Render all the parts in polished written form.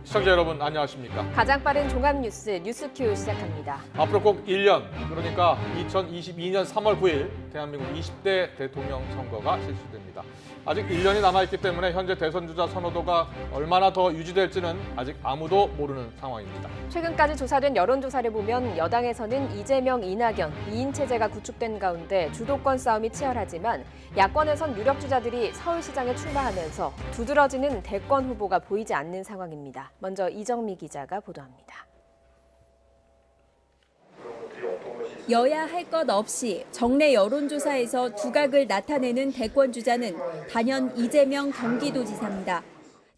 시청자 여러분 안녕하십니까? 가장 빠른 종합 뉴스 뉴스큐 시작합니다. 앞으로 꼭 1년, 그러니까 2022년 3월 9일 대한민국 20대 대통령 선거가 실시됩니다. 아직 1년이 남아있기 때문에 현재 대선 주자 선호도가 얼마나 더 유지될지는 아직 아무도 모르는 상황입니다. 최근까지 조사된 여론조사를 보면 여당에서는 이재명, 이낙연, 2인 체제가 구축된 가운데 주도권 싸움이 치열하지만 야권에선 유력 주자들이 서울시장에 출마하면서 두드러지는 대권 후보가 보이지 않는 상황입니다. 먼저 이정미 기자가 보도합니다. 여야 할 것 없이 정례 여론조사에서 두각을 나타내는 대권 주자는 단연 이재명 경기도지사입니다.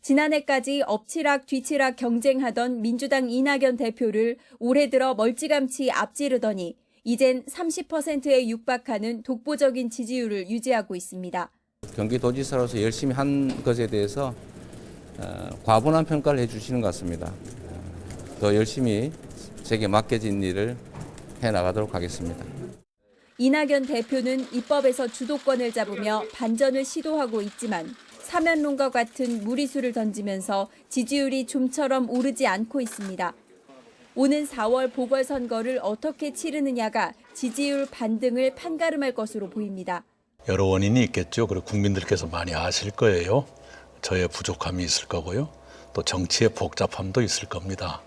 지난해까지 엎치락 뒤치락 경쟁하던 민주당 이낙연 대표를 올해 들어 멀찌감치 앞지르더니 이젠 30%에 육박하는 독보적인 지지율을 유지하고 있습니다. 경기도지사로서 열심히 한 것에 대해서 과분한 평가를 해주시는 것 같습니다. 더 열심히 제게 맡겨진 일을 해나가도록 하겠습니다. 이낙연 대표는 입법에서 주도권을 잡으며 반전을 시도하고 있지만 사면론과 같은 무리수를 던지면서 지지율이 좀처럼 오르지 않고 있습니다. 오는 4월 보궐선거를 어떻게 치르느냐가 지지율 반등을 판가름할 것으로 보입니다. 여러 원인이 있겠죠. 그리고 국민들께서 많이 아실 거예요. 저의 부족함이 있을 거고요. 또 정치의 복잡함도 있을 겁니다.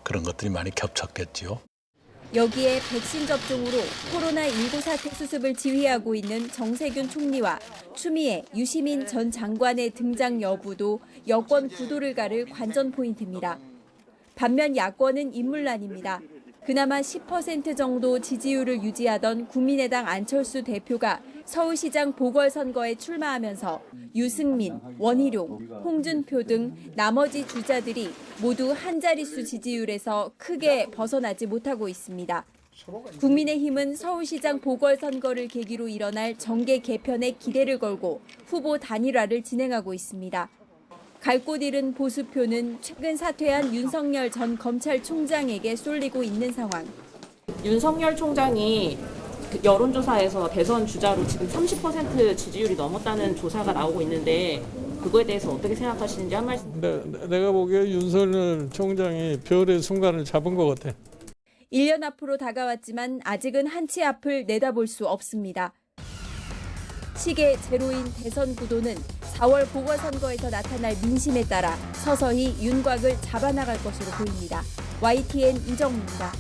그런 것들이 많이 겹쳤겠지요. 여기에 백신 접종으로 코로나19 사태 수습을 지휘하고 있는 정세균 총리와 추미애, 유시민 전 장관의 등장 여부도 여권 구도를 가를 관전 포인트입니다. 반면 야권은 인물난입니다. 그나마 10% 정도 지지율을 유지하던 국민의당 안철수 대표가 서울시장 보궐선거에 출마하면서 유승민, 원희룡, 홍준표 등 나머지 주자들이 모두 한 자릿수 지지율에서 크게 벗어나지 못하고 있습니다. 국민의힘은 서울시장 보궐선거를 계기로 일어날 정계 개편에 기대를 걸고 후보 단일화를 진행하고 있습니다. 갈 곳 잃은 보수표는 최근 사퇴한 윤석열 전 검찰총장에게 쏠리고 있는 상황. 윤석열 총장이 여론조사에서 대선 주자로 지금 30% 지지율이 넘었다는 조사가 나오고 있는데 그거에 대해서 어떻게 생각하시는지 한 말씀. 내가 보기에 윤석열 총장이 별의 순간을 잡은 것 같아. 1년 앞으로 다가왔지만 아직은 한치 앞을 내다볼 수 없습니다. 시계 제로인 대선 구도는 4월 보궐선거에서 나타날 민심에 따라 서서히 윤곽을 잡아나갈 것으로 보입니다. YTN 이정미입니다.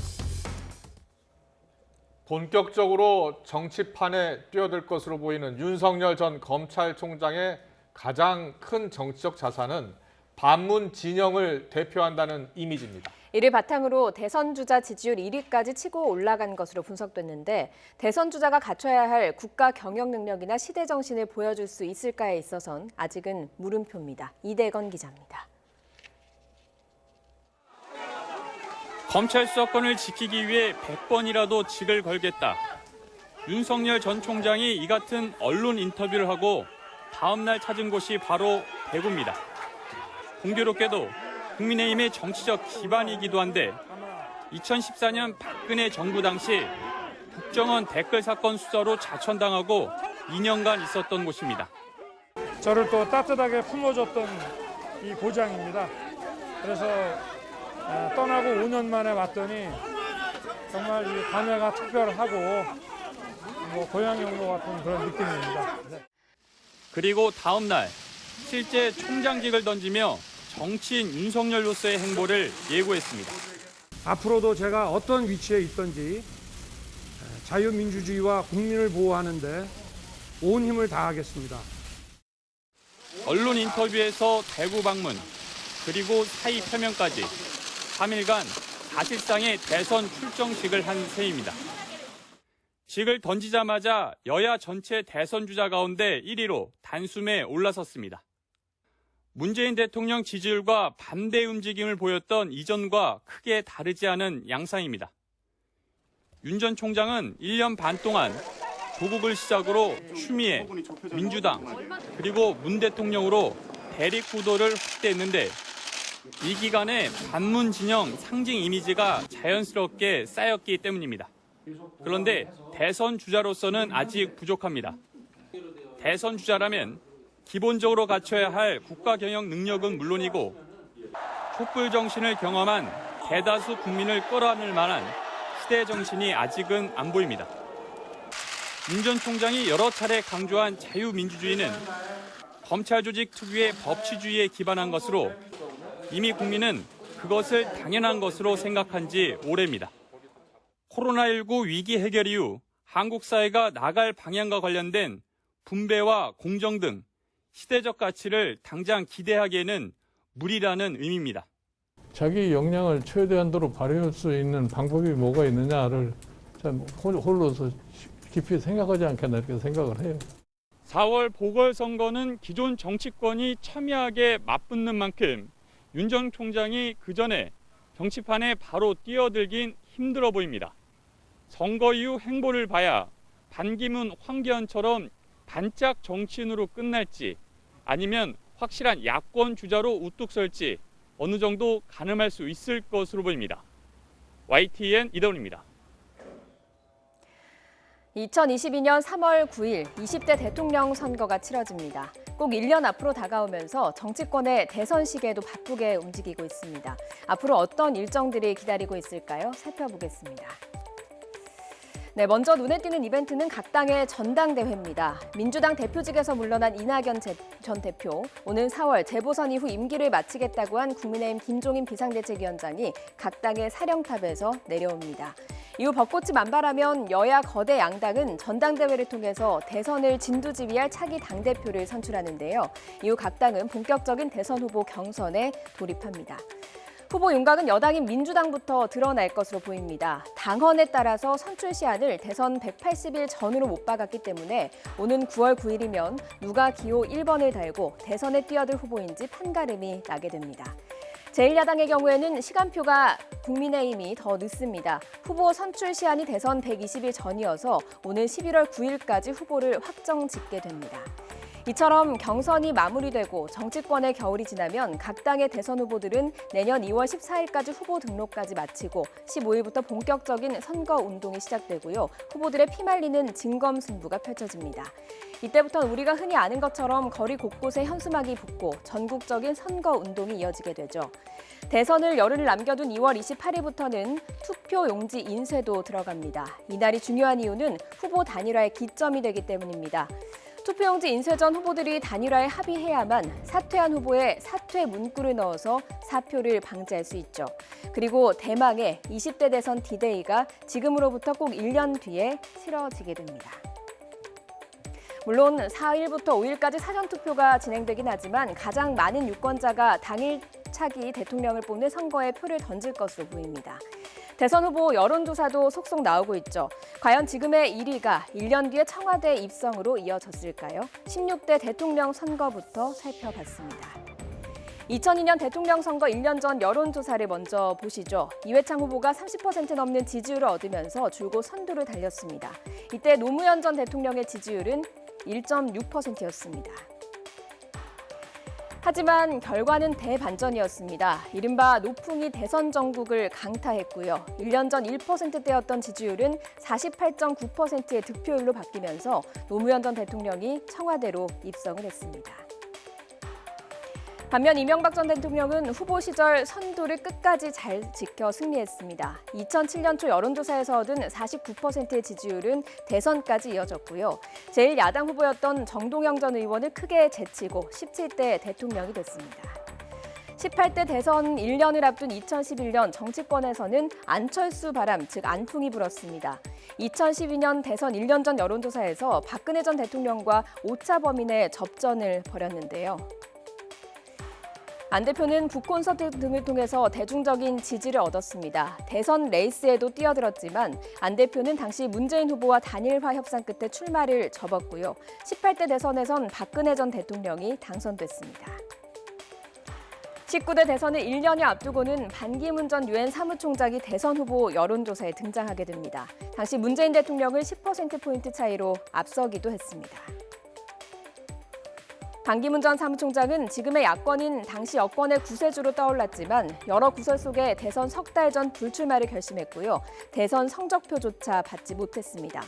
본격적으로 정치판에 뛰어들 것으로 보이는 윤석열 전 검찰총장의 가장 큰 정치적 자산은 반문 진영을 대표한다는 이미지입니다. 이를 바탕으로 대선 주자 지지율 1위까지 치고 올라간 것으로 분석됐는데 대선 주자가 갖춰야 할 국가 경영 능력이나 시대 정신을 보여줄 수 있을까에 있어선 아직은 물음표입니다. 이대건 기자입니다. 검찰 수사권을 지키기 위해 100번이라도 직을 걸겠다. 윤석열 전 총장이 이 같은 언론 인터뷰를 하고 다음 날 찾은 곳이 바로 대구입니다. 공교롭게도 국민의힘의 정치적 기반이기도 한데 2014년 박근혜 정부 당시 국정원 댓글 사건 수사로 자천당하고 2년간 있었던 곳입니다. 저를 또 따뜻하게 품어줬던 이 고장입니다. 그래서 떠나고 5년 만에 왔더니 정말 이 감회가 특별하고 고향에 온 것 같은 그런 느낌입니다. 그리고 다음 날 실제 총장직을 던지며 정치인 윤석열로서의 행보를 예고했습니다. 앞으로도 제가 어떤 위치에 있든지 자유민주주의와 국민을 보호하는 데 온 힘을 다하겠습니다. 언론 인터뷰에서 대구 방문, 그리고 사의 표명까지 3일간 사실상의 대선 출정식을 한 셈입니다. 직을 던지자마자 여야 전체 대선 주자 가운데 1위로 단숨에 올라섰습니다. 문재인 대통령 지지율과 반대 움직임을 보였던 이전과 크게 다르지 않은 양상입니다. 윤 전 총장은 1년 반 동안 조국을 시작으로 추미애, 민주당, 그리고 문 대통령으로 대립 구도를 확대했는데 이 기간에 반문 진영 상징 이미지가 자연스럽게 쌓였기 때문입니다. 그런데 대선 주자로서는 아직 부족합니다. 대선 주자라면 기본적으로 갖춰야 할 국가 경영 능력은 물론이고 촛불 정신을 경험한 대다수 국민을 끌어안을 만한 시대 정신이 아직은 안 보입니다. 윤 전 총장이 여러 차례 강조한 자유민주주의는 검찰 조직 특유의 법치주의에 기반한 것으로 이미 국민은 그것을 당연한 것으로 생각한 지 오래입니다. 코로나19 위기 해결 이후 한국 사회가 나갈 방향과 관련된 분배와 공정 등 시대적 가치를 당장 기대하기에는 무리라는 의미입니다. 자기 역량을 최대한도로 발휘할 수 있는 방법이 뭐가 있느냐를 참 홀로서 깊이 생각하지 않겠나 이렇게 생각을 해요. 4월 보궐선거는 기존 정치권이 첨예하게 맞붙는 만큼 윤 전 총장이 그 전에 정치판에 바로 뛰어들긴 힘들어 보입니다. 선거 이후 행보를 봐야 반기문, 황교안처럼 반짝 정치인으로 끝날지 아니면 확실한 야권 주자로 우뚝 설지 어느 정도 가늠할 수 있을 것으로 보입니다. YTN 이다운입니다. 2022년 3월 9일 20대 대통령 선거가 치러집니다. 꼭 1년 앞으로 다가오면서 정치권의 대선 시기에도 바쁘게 움직이고 있습니다. 앞으로 어떤 일정들이 기다리고 있을까요? 살펴보겠습니다. 네, 먼저 눈에 띄는 이벤트는 각 당의 전당대회입니다. 민주당 대표직에서 물러난 이낙연 전 대표, 오는 4월 재보선 이후 임기를 마치겠다고 한 국민의힘 김종인 비상대책위원장이 각 당의 사령탑에서 내려옵니다. 이후 벚꽃이 만발하면 여야 거대 양당은 전당대회를 통해서 대선을 진두지휘할 차기 당대표를 선출하는데요. 이후 각 당은 본격적인 대선 후보 경선에 돌입합니다. 후보 윤곽은 여당인 민주당부터 드러날 것으로 보입니다. 당헌에 따라서 선출 시한을 대선 180일 전으로 못 박았기 때문에 오는 9월 9일이면 누가 기호 1번을 달고 대선에 뛰어들 후보인지 판가름이 나게 됩니다. 제1야당의 경우에는 시간표가 국민의힘이 더 늦습니다. 후보 선출 시한이 대선 120일 전이어서 오는 11월 9일까지 후보를 확정 짓게 됩니다. 이처럼 경선이 마무리되고 정치권의 겨울이 지나면 각 당의 대선 후보들은 내년 2월 14일까지 후보 등록까지 마치고 15일부터 본격적인 선거 운동이 시작되고요. 후보들의 피말리는 진검승부가 펼쳐집니다. 이때부터는 우리가 흔히 아는 것처럼 거리 곳곳에 현수막이 붙고 전국적인 선거 운동이 이어지게 되죠. 대선을 열흘 남겨둔 2월 28일부터는 투표 용지 인쇄도 들어갑니다. 이날이 중요한 이유는 후보 단일화의 기점이 되기 때문입니다. 투표용지 인쇄 전 후보들이 단일화에 합의해야만 사퇴한 후보에 사퇴 문구를 넣어서 사표를 방지할 수 있죠. 그리고 대망의 20대 대선 D-Day가 지금으로부터 꼭 1년 뒤에 치러지게 됩니다. 물론 4일부터 5일까지 사전투표가 진행되긴 하지만 가장 많은 유권자가 당일 차기 대통령을 뽑는 선거에 표를 던질 것으로 보입니다. 대선 후보 여론조사도 속속 나오고 있죠. 과연 지금의 1위가 1년 뒤에 청와대 입성으로 이어졌을까요? 16대 대통령 선거부터 살펴봤습니다. 2002년 대통령 선거 1년 전 여론조사를 먼저 보시죠. 이회창 후보가 30% 넘는 지지율을 얻으면서 줄곧 선두를 달렸습니다. 이때 노무현 전 대통령의 지지율은 1.6%였습니다. 하지만 결과는 대반전이었습니다. 이른바 노풍이 대선 전국을 강타했고요. 1년 전 1%대였던 지지율은 48.9%의 득표율로 바뀌면서 노무현 전 대통령이 청와대로 입성을 했습니다. 반면 이명박 전 대통령은 후보 시절 선두를 끝까지 잘 지켜 승리했습니다. 2007년 초 여론조사에서 얻은 49%의 지지율은 대선까지 이어졌고요. 제1야당 후보였던 정동영 전 의원을 크게 제치고 17대 대통령이 됐습니다. 18대 대선 1년을 앞둔 2011년 정치권에서는 안철수 바람, 즉 안풍이 불었습니다. 2012년 대선 1년 전 여론조사에서 박근혜 전 대통령과 오차 범인의 접전을 벌였는데요. 안 대표는 북콘서트 등을 통해서 대중적인 지지를 얻었습니다. 대선 레이스에도 뛰어들었지만 안 대표는 당시 문재인 후보와 단일화 협상 끝에 출마를 접었고요. 18대 대선에선 박근혜 전 대통령이 당선됐습니다. 19대 대선을 1년여 앞두고는 반기문 전 유엔 사무총장이 대선 후보 여론조사에 등장하게 됩니다. 당시 문재인 대통령을 10%포인트 차이로 앞서기도 했습니다. 반기문 전 사무총장은 지금의 야권인 당시 여권의 구세주로 떠올랐지만 여러 구설 속에 대선 석 달 전 불출마를 결심했고요. 대선 성적표조차 받지 못했습니다.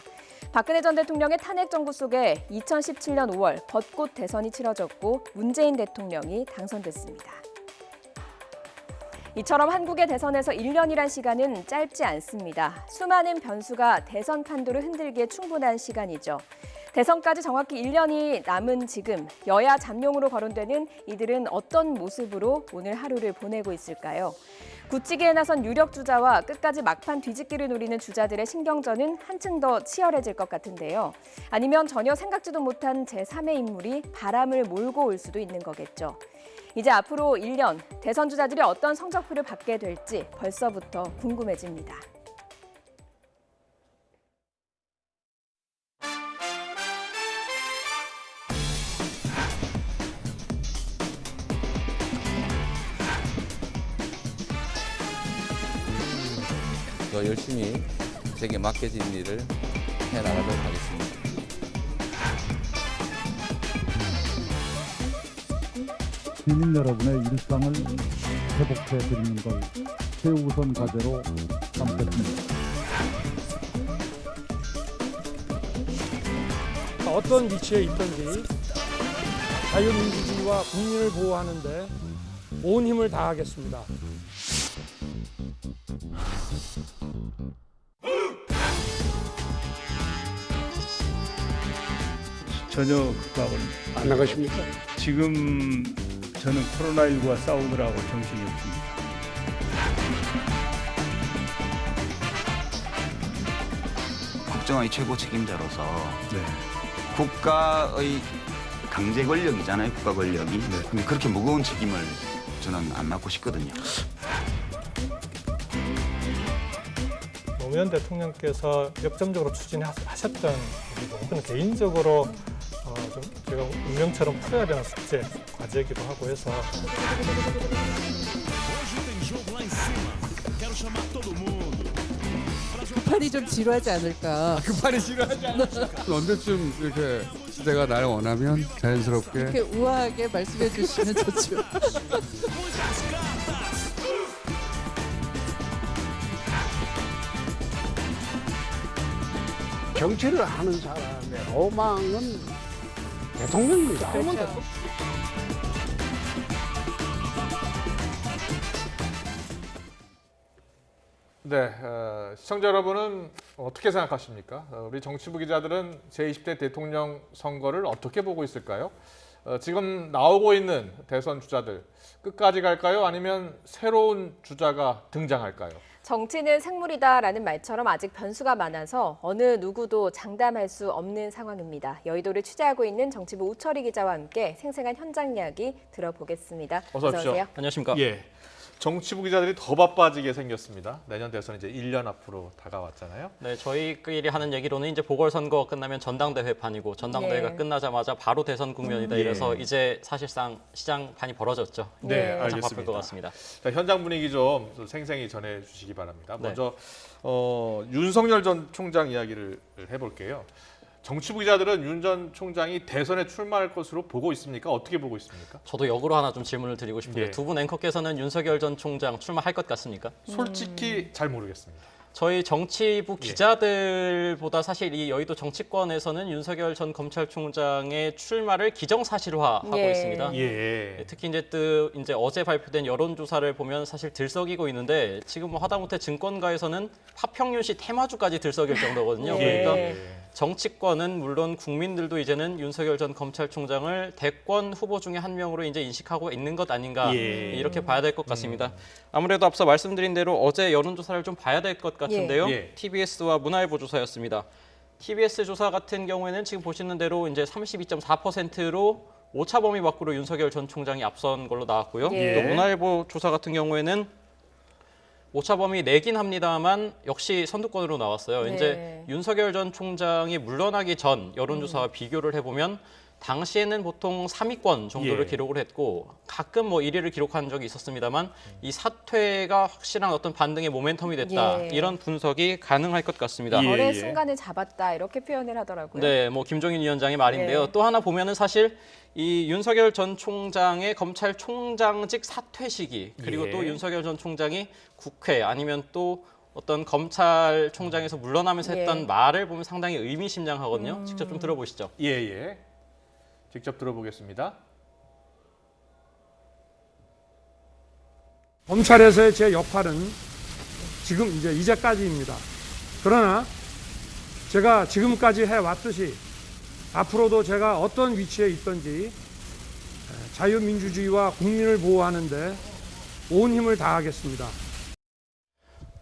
박근혜 전 대통령의 탄핵 정부 속에 2017년 5월 벚꽃 대선이 치러졌고 문재인 대통령이 당선됐습니다. 이처럼 한국의 대선에서 1년이란 시간은 짧지 않습니다. 수많은 변수가 대선 판도를 흔들기에 충분한 시간이죠. 대선까지 정확히 1년이 남은 지금 여야 잠룡으로 거론되는 이들은 어떤 모습으로 오늘 하루를 보내고 있을까요? 굳히기에 나선 유력 주자와 끝까지 막판 뒤집기를 노리는 주자들의 신경전은 한층 더 치열해질 것 같은데요. 아니면 전혀 생각지도 못한 제3의 인물이 바람을 몰고 올 수도 있는 거겠죠. 이제 앞으로 1년 대선 주자들이 어떤 성적표를 받게 될지 벌써부터 궁금해집니다. 더 열심히 제게 맡겨진 일을 해나가도록 하겠습니다. 시민 여러분의 일상을 회복해 드리는 걸 최우선 과제로 삼겠습니다. 어떤 위치에 있든지 자유민주주의와 국민을 보호하는 데 온 힘을 다하겠습니다. 전혀 극박을 안 나가십니까? 지금 저는 코로나19와 싸우느라고 정신이 없습니다. 국정의 최고 책임자로서 국가의 강제 권력이잖아요, 국가 권력이. 근데 그렇게 무거운 책임을 저는 안 맡고 싶거든요. 노무현 대통령께서 역점적으로 추진하셨던 그건 개인적으로 좀 제가 운명처럼 풀어야 되는 숙제, 과제이기도 하고 해서 급판이 좀 지루하지 않을까. 급판이 지루하지 않을까. 언제쯤 이렇게 시대가 날 원하면 자연스럽게 이렇게 우아하게 말씀해 주시면 좋죠. 정치를 하는 사람의 로망은 대통령입니다. 그렇죠. 네, 시청자 여러분은 어떻게 생각하십니까? 우리 정치부 기자들은 제20대 대통령 선거를 어떻게 보고 있을까요? 지금 나오고 있는 대선 주자들 끝까지 갈까요? 아니면 새로운 주자가 등장할까요? 정치는 생물이다라는 말처럼 아직 변수가 많아서 어느 누구도 장담할 수 없는 상황입니다. 여의도를 취재하고 있는 정치부 우철희 기자와 함께 생생한 현장 이야기 들어보겠습니다. 어서 오십시오. 안녕하십니까? 예. 정치부 기자들이 더 바빠지게 생겼습니다. 내년 대선 이제 1년 앞으로 다가왔잖아요. 네, 저희끼리 하는 얘기로는 이제 보궐선거가 끝나면 전당대회판이고 전당대회가 끝나자마자 바로 대선 국면이다. 이래서 이제 사실상 시장판이 벌어졌죠. 네, 가장 알겠습니다. 바쁠 것 같습니다. 자, 현장 분위기 좀 생생히 전해주시기 바랍니다. 먼저 윤석열 전 총장 이야기를 해볼게요. 정치부 기자들은 윤 전 총장이 대선에 출마할 것으로 보고 있습니까? 어떻게 보고 있습니까? 저도 역으로 하나 좀 질문을 드리고 싶은데 두 분 앵커께서는 윤석열 전 총장 출마할 것 같습니까? 솔직히 잘 모르겠습니다. 저희 정치부 기자들보다 사실 이 여의도 정치권에서는 윤석열 전 검찰총장의 출마를 기정사실화하고 있습니다. 특히 이제 어제 발표된 여론조사를 보면 사실 들썩이고 있는데 지금 뭐 하다못해 증권가에서는 파평윤씨 테마주까지 들썩일 정도거든요. 그러니까 정치권은 물론 국민들도 이제는 윤석열 전 검찰총장을 대권 후보 중에 한 명으로 이제 인식하고 있는 것 아닌가 이렇게 봐야 될 것 같습니다. 아무래도 앞서 말씀드린 대로 어제 여론조사를 좀 봐야 될 것 같은데요. TBS와 문화일보 조사였습니다. TBS 조사 같은 경우에는 지금 보시는 대로 이제 32.4%로 오차 범위 밖으로 윤석열 전 총장이 앞선 걸로 나왔고요. 또 문화일보 조사 같은 경우에는 오차 범위 내긴 합니다만 역시 선두권으로 나왔어요. 이제 윤석열 전 총장이 물러나기 전 여론조사와 비교를 해보면 당시에는 보통 3위권 정도를 기록을 했고 가끔 뭐 1위를 기록한 적이 있었습니다만 이 사퇴가 확실한 어떤 반등의 모멘텀이 됐다. 이런 분석이 가능할 것 같습니다. 거래 순간을 잡았다 이렇게 표현을 하더라고요. 네, 뭐 김종인 위원장의 말인데요. 또 하나 보면은 사실 이 윤석열 전 총장의 검찰총장직 사퇴 시기 그리고 또 윤석열 전 총장이 국회 아니면 또 어떤 검찰총장에서 물러나면서 했던 말을 보면 상당히 의미심장하거든요. 직접 좀 들어보시죠. 직접 들어보겠습니다. 검찰에서의 제 역할은 지금 이제까지입니다. 그러나 제가 지금까지 해왔듯이 앞으로도 제가 어떤 위치에 있든지 자유민주주의와 국민을 보호하는 데 온 힘을 다하겠습니다.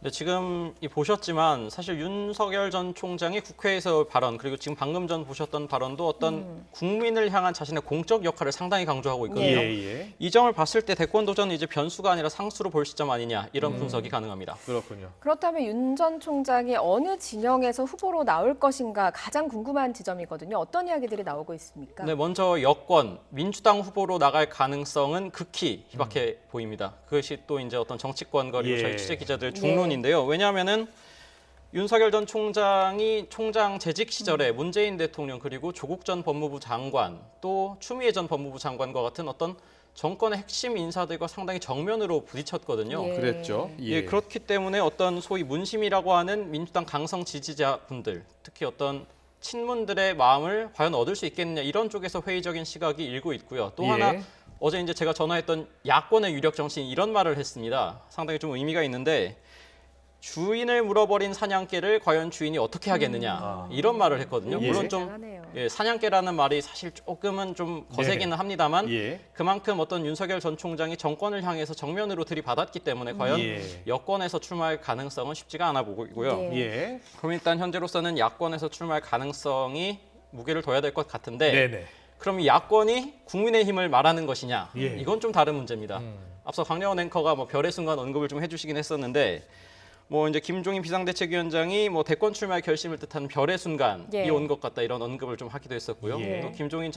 네, 지금 보셨지만 사실 윤석열 전 총장이 국회에서 발언 그리고 지금 방금 전 보셨던 발언도 어떤 국민을 향한 자신의 공적 역할을 상당히 강조하고 있거든요. 이 점을 봤을 때 대권 도전은 이제 변수가 아니라 상수로 볼 시점 아니냐 이런 분석이 가능합니다. 그렇군요. 그렇다면 윤 전 총장이 어느 진영에서 후보로 나올 것인가 가장 궁금한 지점이거든요. 어떤 이야기들이 나오고 있습니까? 네, 먼저 여권 민주당 후보로 나갈 가능성은 극히 희박해 보입니다. 그것이 또 이제 어떤 정치권 그리고 저희 취재 기자들 중론 인데요. 왜냐하면은 윤석열 전 총장이 총장 재직 시절에 문재인 대통령 그리고 조국 전 법무부 장관 또 추미애 전 법무부 장관과 같은 어떤 정권의 핵심 인사들과 상당히 정면으로 부딪혔거든요. 그랬죠. 예, 그렇기 때문에 어떤 소위 문심이라고 하는 민주당 강성 지지자분들, 특히 어떤 친문들의 마음을 과연 얻을 수 있겠느냐 이런 쪽에서 회의적인 시각이 일고 있고요. 또 하나 어제 이제 제가 전화했던 야권의 유력 정치인 이런 말을 했습니다. 상당히 좀 의미가 있는데 주인을 물어버린 사냥개를 과연 주인이 어떻게 하겠느냐 이런 말을 했거든요. 물론 좀 사냥개라는 말이 사실 조금은 좀 거세기는 합니다만 그만큼 어떤 윤석열 전 총장이 정권을 향해서 정면으로 들이받았기 때문에 과연 여권에서 출마할 가능성은 쉽지가 않아 보이고요. 그럼 일단 현재로서는 야권에서 출마할 가능성이 무게를 둬야 될 것 같은데 그럼 이 야권이 국민의힘을 말하는 것이냐 이건 좀 다른 문제입니다. 앞서 강려원 앵커가 별의 순간 언급을 좀 해주시긴 했었는데 이제 김종인 비상대책위원장이 대권 출마의 결심을 뜻하는 별의 순간이 온 것 같다 이런 언급을 좀 하기도 했었고요. 또 김종인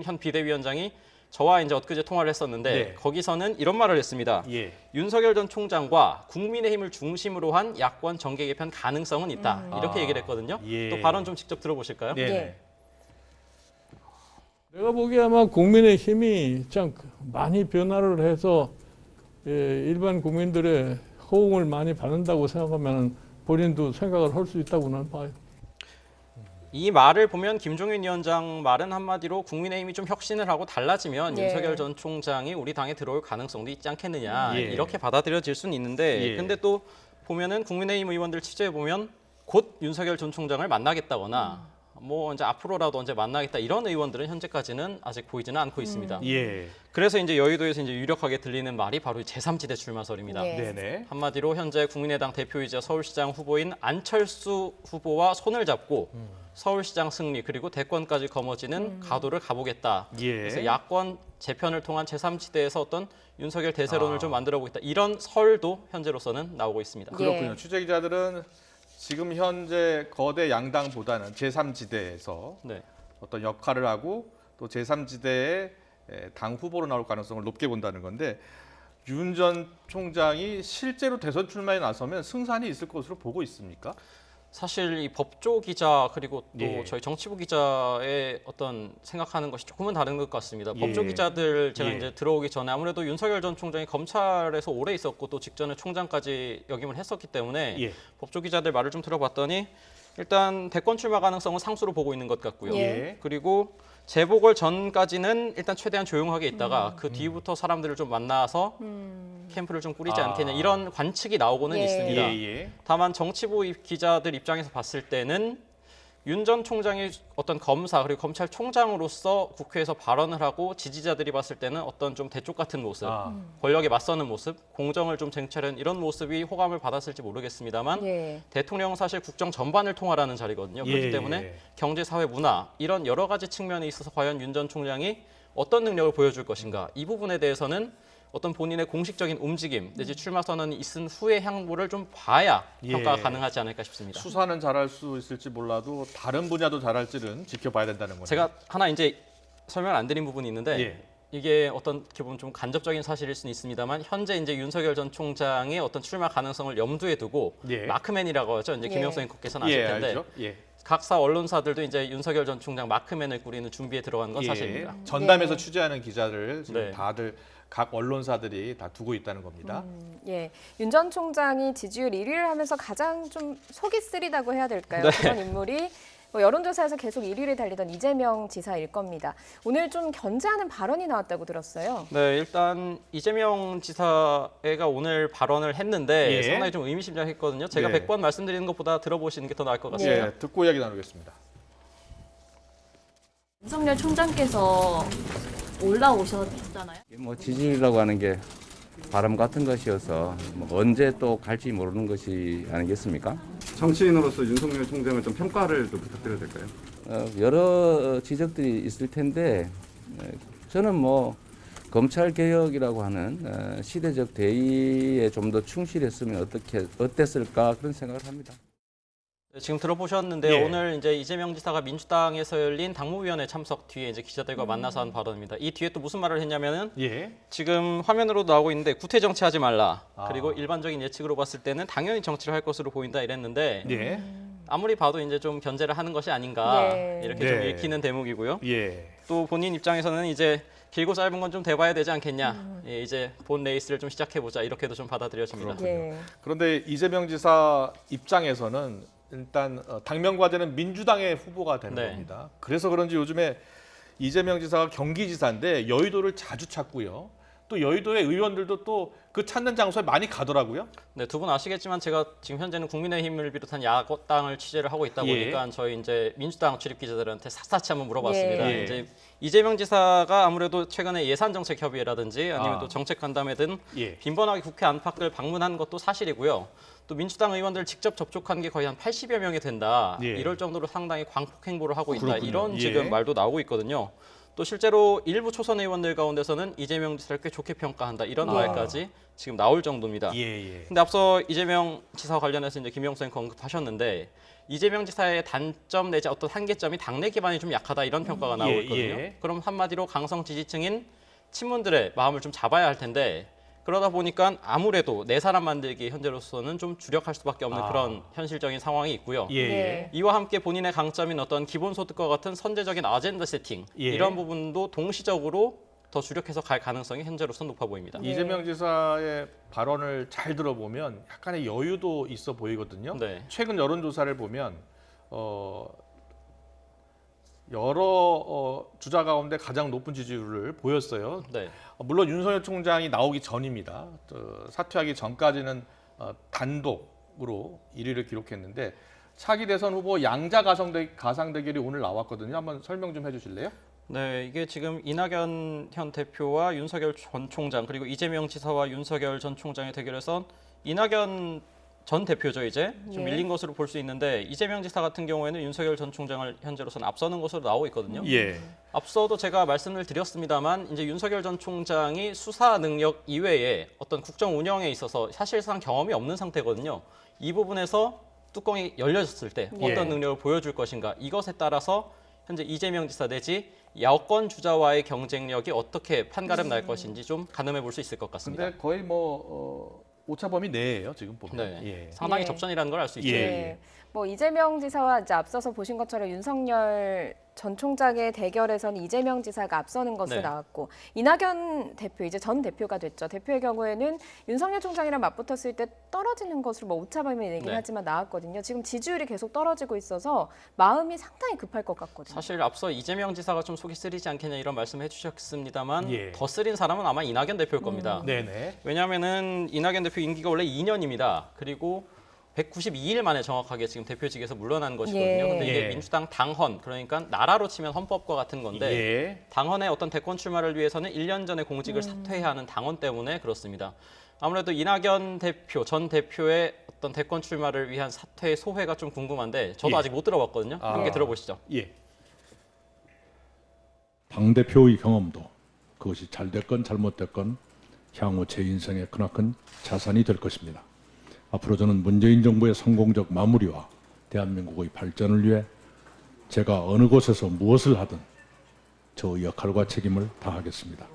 현 비대위원장이 저와 이제 엊그제 통화를 했었는데 거기서는 이런 말을 했습니다. 윤석열 전 총장과 국민의힘을 중심으로 한 야권 정계 개편 가능성은 있다 이렇게 얘기를 했거든요. 또 발언 좀 직접 들어보실까요? 내가 보기에 아마 국민의힘이 참 많이 변화를 해서 일반 국민들의 호응을 많이 받는다고 생각하면 본인도 생각을 할 수 있다고 나는 봐요. 이 말을 보면 김종인 위원장 말은 한마디로 국민의힘이 좀 혁신을 하고 달라지면 윤석열 전 총장이 우리 당에 들어올 가능성도 있지 않겠느냐 이렇게 받아들여질 수는 있는데 근데 또 보면은 국민의힘 의원들 취재해 보면 곧 윤석열 전 총장을 만나겠다거나 이제 앞으로라도 언제 만나겠다 이런 의원들은 현재까지는 아직 보이지는 않고 있습니다. 그래서 이제 여의도에서 이제 유력하게 들리는 말이 바로 제3지대 출마설입니다. 한마디로 현재 국민의당 대표이자 서울시장 후보인 안철수 후보와 손을 잡고 서울시장 승리 그리고 대권까지 거머쥐는 가도를 가보겠다. 그래서 야권 재편을 통한 제3지대에서 어떤 윤석열 대세론을 좀 만들어보겠다. 이런 설도 현재로서는 나오고 있습니다. 그렇군요. 취재 기자들은 지금 현재 거대 양당보다는 제3지대에서 어떤 역할을 하고 또 제3지대의 당 후보로 나올 가능성을 높게 본다는 건데 윤 전 총장이 실제로 대선 출마에 나서면 승산이 있을 것으로 보고 있습니까? 사실 이 법조 기자 그리고 또 저희 정치부 기자의 어떤 생각하는 것이 조금은 다른 것 같습니다. 법조 기자들 제가 이제 들어오기 전에 아무래도 윤석열 전 총장이 검찰에서 오래 있었고 또 직전에 총장까지 역임을 했었기 때문에 법조 기자들 말을 좀 들어봤더니 일단 대권 출마 가능성은 상수로 보고 있는 것 같고요. 그리고 재보궐 전까지는 일단 최대한 조용하게 있다가 그 뒤부터 사람들을 좀 만나서 캠프를 좀 꾸리지 않겠냐 이런 관측이 나오고는 있습니다. 다만 정치부 기자들 입장에서 봤을 때는 윤 전 총장이 어떤 검사 그리고 검찰총장으로서 국회에서 발언을 하고 지지자들이 봤을 때는 어떤 좀 대쪽 같은 모습, 권력에 맞서는 모습, 공정을 좀 쟁취하는 이런 모습이 호감을 받았을지 모르겠습니다만 대통령은 사실 국정 전반을 통할하는 자리거든요. 그렇기 때문에 경제, 사회, 문화 이런 여러 가지 측면에 있어서 과연 윤 전 총장이 어떤 능력을 보여줄 것인가 이 부분에 대해서는 어떤 본인의 공식적인 움직임 내지 출마 선언이 있은 후의 향보를 좀 봐야 평가가 가능하지 않을까 싶습니다. 수사는 잘할 수 있을지 몰라도 다른 분야도 잘할지는 지켜봐야 된다는 거죠. 제가 하나 이제 설명을 안 드린 부분이 있는데 이게 어떻게 보면 좀 간접적인 사실일 수는 있습니다만 현재 이제 윤석열 전 총장의 어떤 출마 가능성을 염두에 두고 마크맨이라고 하죠. 이제 김영선 앵커께서는 아실 텐데 각사 언론사들도 이제 윤석열 전 총장 마크맨을 꾸리는 준비에 들어간 건 사실입니다. 전담해서 취재하는 기자를 지금 다들 각 언론사들이 다 두고 있다는 겁니다. 윤 전 총장이 지지율 1위를 하면서 가장 좀 속이 쓰리다고 해야 될까요? 그런 인물이 여론조사에서 계속 1위를 달리던 이재명 지사일 겁니다. 오늘 좀 견제하는 발언이 나왔다고 들었어요. 네, 일단 이재명 지사가 오늘 발언을 했는데 예. 상당히 좀 의미심장했거든요. 제가 네. 100번 말씀드리는 것보다 들어보시는 게 더 나을 것 같습니다. 예, 듣고 이야기 나누겠습니다. 윤석열 총장께서 올라오셨잖아요. 뭐 지지율이라고 하는 게 바람 같은 것이어서 뭐 언제 또 갈지 모르는 것이 아니겠습니까? 정치인으로서 윤석열 총장을 좀 평가를 좀 부탁드려도 될까요? 여러 지적들이 있을 텐데 저는 뭐 검찰 개혁이라고 하는 시대적 대의에 좀 더 충실했으면 어땠을까 그런 생각을 합니다. 네, 지금 들어보셨는데요. 예. 오늘 이제 이재명 지사가 민주당에서 열린 당무위원회 참석 뒤에 이제 기자들과 만나서 한 발언입니다. 이 뒤에 또 무슨 말을 했냐면은 예. 지금 화면으로 나오고 있는데 구태 정치하지 말라. 아. 그리고 일반적인 예측으로 봤을 때는 당연히 정치를 할 것으로 보인다 이랬는데 예. 아무리 봐도 이제 좀 견제를 하는 것이 아닌가 예. 이렇게 좀 네. 읽히는 대목이고요. 예. 또 본인 입장에서는 이제 길고 짧은 건 좀 돼봐야 되지 않겠냐. 예, 이제 본 레이스를 좀 시작해보자 이렇게도 좀 받아들여집니다. 예. 그런데 이재명 지사 입장에서는 일단 당면 과제는 민주당의 후보가 되는 네. 겁니다. 그래서 그런지 요즘에 이재명 지사가 경기지사인데 여의도를 자주 찾고요. 또 여의도의 의원들도 또 그 찾는 장소에 많이 가더라고요. 네, 두 분 아시겠지만 제가 지금 현재는 국민의힘을 비롯한 야당을 취재를 하고 있다 보니까 저희 이제 민주당 출입 기자들한테 샅샅이 한번 물어봤습니다. 예. 이제 이재명 지사가 아무래도 최근에 예산정책협의회라든지 아니면 아. 또 정책간담회 등 예. 빈번하게 국회 안팎을 방문한 것도 사실이고요. 또 민주당 의원들 직접 접촉한 게 거의 한 80여 명이 된다. 예. 이럴 정도로 상당히 광폭 행보를 하고 있다. 그렇군요. 이런 예. 지금 말도 나오고 있거든요. 또 실제로 일부 초선 의원들 가운데서는 이재명 지사를 꽤 좋게 평가한다. 이런 말까지 지금 나올 정도입니다. 예. 근데 앞서 이재명 지사 관련해서 이제 김영수 앵커 언급하셨는데 이재명 지사의 단점 내지 어떤 한계점이 당내 기반이 좀 약하다 이런 평가가 나오고 있거든요. 예. 그럼 한마디로 강성 지지층인 친문들의 마음을 좀 잡아야 할 텐데 그러다 보니까 아무래도 내 사람 만들기 현재로서는 좀 주력할 수밖에 없는 그런 현실적인 상황이 있고요. 예. 이와 함께 본인의 강점인 어떤 기본소득과 같은 선제적인 아젠다 세팅 예. 이런 부분도 동시적으로 더 주력해서 갈 가능성이 현재로서 높아 보입니다. 이재명 지사의 발언을 잘 들어보면 약간의 여유도 있어 보이거든요. 네. 최근 여론조사를 보면 여러 주자 가운데 가장 높은 지지율을 보였어요. 네. 물론 윤석열 총장이 나오기 전입니다. 사퇴하기 전까지는 단독으로 1위를 기록했는데 차기 대선 후보 양자 가상 대결이 오늘 나왔거든요. 한번 설명 좀 해주실래요? 네, 이게 지금 이낙연 현 대표와 윤석열 전 총장 그리고 이재명 지사와 윤석열 전 총장의 대결에서 이낙연 전 대표죠 이제 좀 예. 밀린 것으로 볼 수 있는데 이재명 지사 같은 경우에는 윤석열 전 총장을 현재로서는 앞서는 것으로 나오고 있거든요. 예. 앞서도 제가 말씀을 드렸습니다만 이제 윤석열 전 총장이 수사 능력 이외에 어떤 국정 운영에 있어서 사실상 경험이 없는 상태거든요. 이 부분에서 뚜껑이 열려졌을 때 어떤 예. 능력을 보여줄 것인가 이것에 따라서 현재 이재명 지사 내지 여권 주자와의 경쟁력이 어떻게 판가름 날 것인지 좀 가늠해 볼 수 있을 것 같습니다. 근데 거의 오차범위 내예요 지금 보면. 네, 예. 상당히 예. 접전이라는 걸 알 수 있죠. 네. 뭐 이재명 지사와 이제 앞서서 보신 것처럼 윤석열 전 총장의 대결에서는 이재명 지사가 앞서는 것으로 네. 나왔고 이낙연 대표 이제 전 대표가 됐죠. 대표의 경우에는 윤석열 총장이랑 맞붙었을 때 떨어지는 것으로 뭐 오차범위 내긴 네. 하지만 나왔거든요. 지금 지지율이 계속 떨어지고 있어서 마음이 상당히 급할 것 같거든요. 사실 앞서 이재명 지사가 좀 속이 쓰리지 않겠냐 이런 말씀을 해주셨습니다만 예. 더 쓰린 사람은 아마 이낙연 대표일 겁니다. 네네. 왜냐하면은 이낙연 대표 임기가 원래 2년입니다. 그리고 192일 만에 정확하게 지금 대표직에서 물러난 것이거든요. 예. 근데 이게 예. 민주당 당헌, 그러니까 나라로 치면 헌법과 같은 건데 예. 당헌의 어떤 대권 출마를 위해서는 1년 전에 공직을 사퇴해야 하는 당헌 때문에 그렇습니다. 아무래도 이낙연 대표, 전 대표의 어떤 대권 출마를 위한 사퇴의 소회가 좀 궁금한데 저도 예. 아직 못 들어봤거든요. 함께 들어보시죠. 예. 당대표의 경험도 그것이 잘 됐건 잘못됐건 향후 제 인생의 크나큰 자산이 될 것입니다. 앞으로 저는 문재인 정부의 성공적 마무리와 대한민국의 발전을 위해 제가 어느 곳에서 무엇을 하든 저 역할과 책임을 다하겠습니다.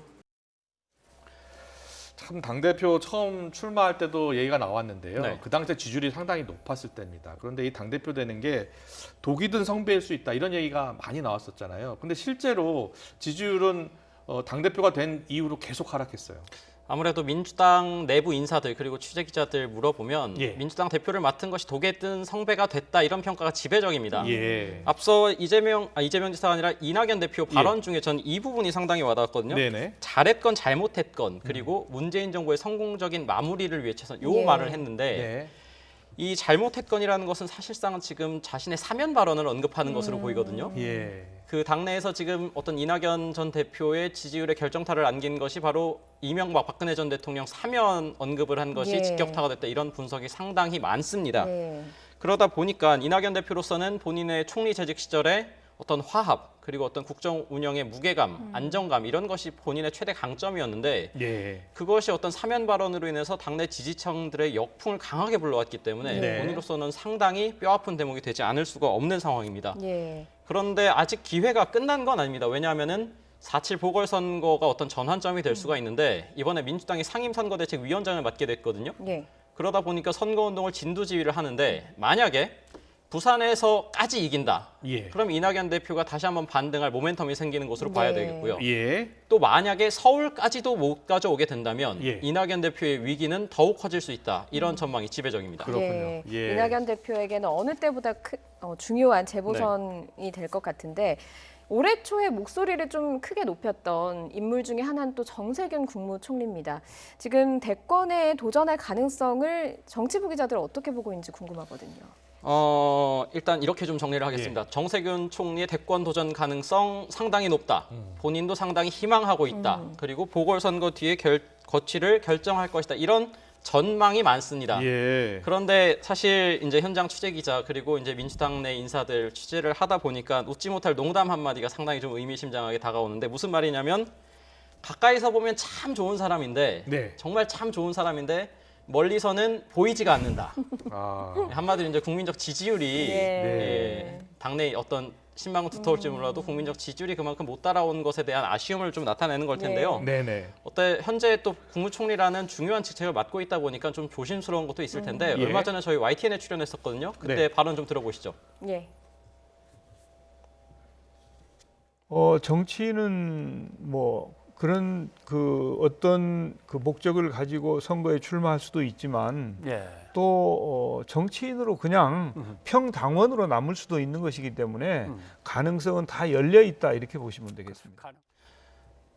참 당대표 처음 출마할 때도 얘기가 나왔는데요. 네. 그 당시에 지지율이 상당히 높았을 때입니다. 그런데 이 당대표 되는 게 독이 든 성배일 수 있다 이런 얘기가 많이 나왔었잖아요. 근데 실제로 지지율은 당대표가 된 이후로 계속 하락했어요. 아무래도 민주당 내부 인사들 그리고 취재 기자들 물어보면 예. 민주당 대표를 맡은 것이 독에 뜬 성배가 됐다 이런 평가가 지배적입니다. 예. 앞서 이재명 지사가 아니라 이낙연 대표 발언 중에 전 이 부분이 상당히 와닿았거든요. 네네. 잘했건 잘못했건 그리고 문재인 정부의 성공적인 마무리를 위해 최선 요 예. 말을 했는데 네. 이 잘못했건이라는 것은 사실상은 지금 자신의 사면 발언을 언급하는 것으로 보이거든요. 예. 그 당내에서 지금 어떤 이낙연 전 대표의 지지율에 결정타를 안긴 것이 바로 이명박 박근혜 전 대통령 사면 언급을 한 것이 예. 직격타가 됐다 이런 분석이 상당히 많습니다. 예. 그러다 보니까 이낙연 대표로서는 본인의 총리 재직 시절에 어떤 화합 그리고 어떤 국정 운영의 무게감, 안정감 이런 것이 본인의 최대 강점이었는데 예. 그것이 어떤 사면 발언으로 인해서 당내 지지층들의 역풍을 강하게 불러왔기 때문에 네. 본인으로서는 상당히 뼈아픈 대목이 되지 않을 수가 없는 상황입니다. 예. 그런데 아직 기회가 끝난 건 아닙니다. 왜냐하면은 4.7 보궐선거가 어떤 전환점이 될 수가 있는데 이번에 민주당이 상임선거대책위원장을 맡게 됐거든요. 예. 그러다 보니까 선거운동을 진두지휘를 하는데 만약에 부산에서까지 이긴다. 예. 그럼 이낙연 대표가 다시 한번 반등할 모멘텀이 생기는 것으로 봐야 네. 되겠고요. 예. 또 만약에 서울까지도 못 가져오게 된다면 예. 이낙연 대표의 위기는 더욱 커질 수 있다. 이런 전망이 지배적입니다. 그렇군요. 예. 이낙연 대표에게는 어느 때보다 중요한 재보선이 될 것 같은데 올해 초에 목소리를 좀 크게 높였던 인물 중에 하나는 또 정세균 국무총리입니다. 지금 대권에 도전할 가능성을 정치부 기자들 어떻게 보고 있는지 궁금하거든요. 일단 이렇게 좀 정리를 하겠습니다. 정세균 총리의 대권 도전 가능성 상당히 높다. 본인도 상당히 희망하고 있다. 그리고 보궐선거 뒤에 거취를 결정할 것이다. 이런 전망이 많습니다. 예. 그런데 사실 이제 현장 취재 기자 그리고 이제 민주당 내 인사들 취재를 하다 보니까 웃지 못할 농담 한마디가 상당히 좀 의미심장하게 다가오는데 무슨 말이냐면 가까이서 보면 참 좋은 사람인데 네. 정말 참 좋은 사람인데 멀리서는 보이지가 않는다. 아. 한마디로 이제 국민적 지지율이 예. 당내 어떤 신망은 두터울지 몰라도 국민적 지지율이 그만큼 못 따라온 것에 대한 아쉬움을 좀 나타내는 걸 텐데요. 네네. 현재 또 국무총리라는 중요한 직책을 맡고 있다 보니까 좀 조심스러운 것도 있을 텐데 예. 얼마 전에 저희 YTN에 출연했었거든요. 그때 네. 발언 좀 들어보시죠. 예. 정치인은 뭐 그런 어떤 목적을 가지고 선거에 출마할 수도 있지만 또 정치인으로 그냥 평당원으로 남을 수도 있는 것이기 때문에 가능성은 다 열려 있다 이렇게 보시면 되겠습니다.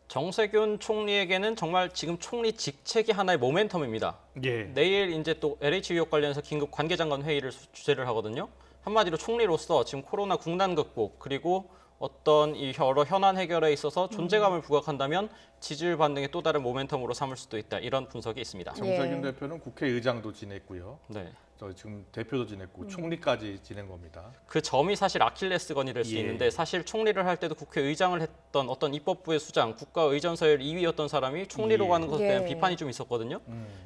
정세균 총리에게는 정말 지금 총리 직책이 하나의 모멘텀입니다. 예. 내일 이제 또 LH 의혹 관련해서 긴급 관계장관 회의를 주재를 하거든요. 한마디로 총리로서 지금 코로나 국난 극복 그리고 어떤 이 여러 현안 해결에 있어서 존재감을 부각한다면 지지율 반등의 또 다른 모멘텀으로 삼을 수도 있다. 이런 분석이 있습니다. 정세균 대표는 국회의장도 지냈고요. 네. 지금 대표도 지냈고 총리까지 지낸 겁니다. 그 점이 사실 아킬레스건이 될 수 예. 있는데 사실 총리를 할 때도 국회의장을 했던 어떤 입법부의 수장, 국가의전서열 2위였던 사람이 총리로 예. 가는 것에 대한 예. 비판이 좀 있었거든요.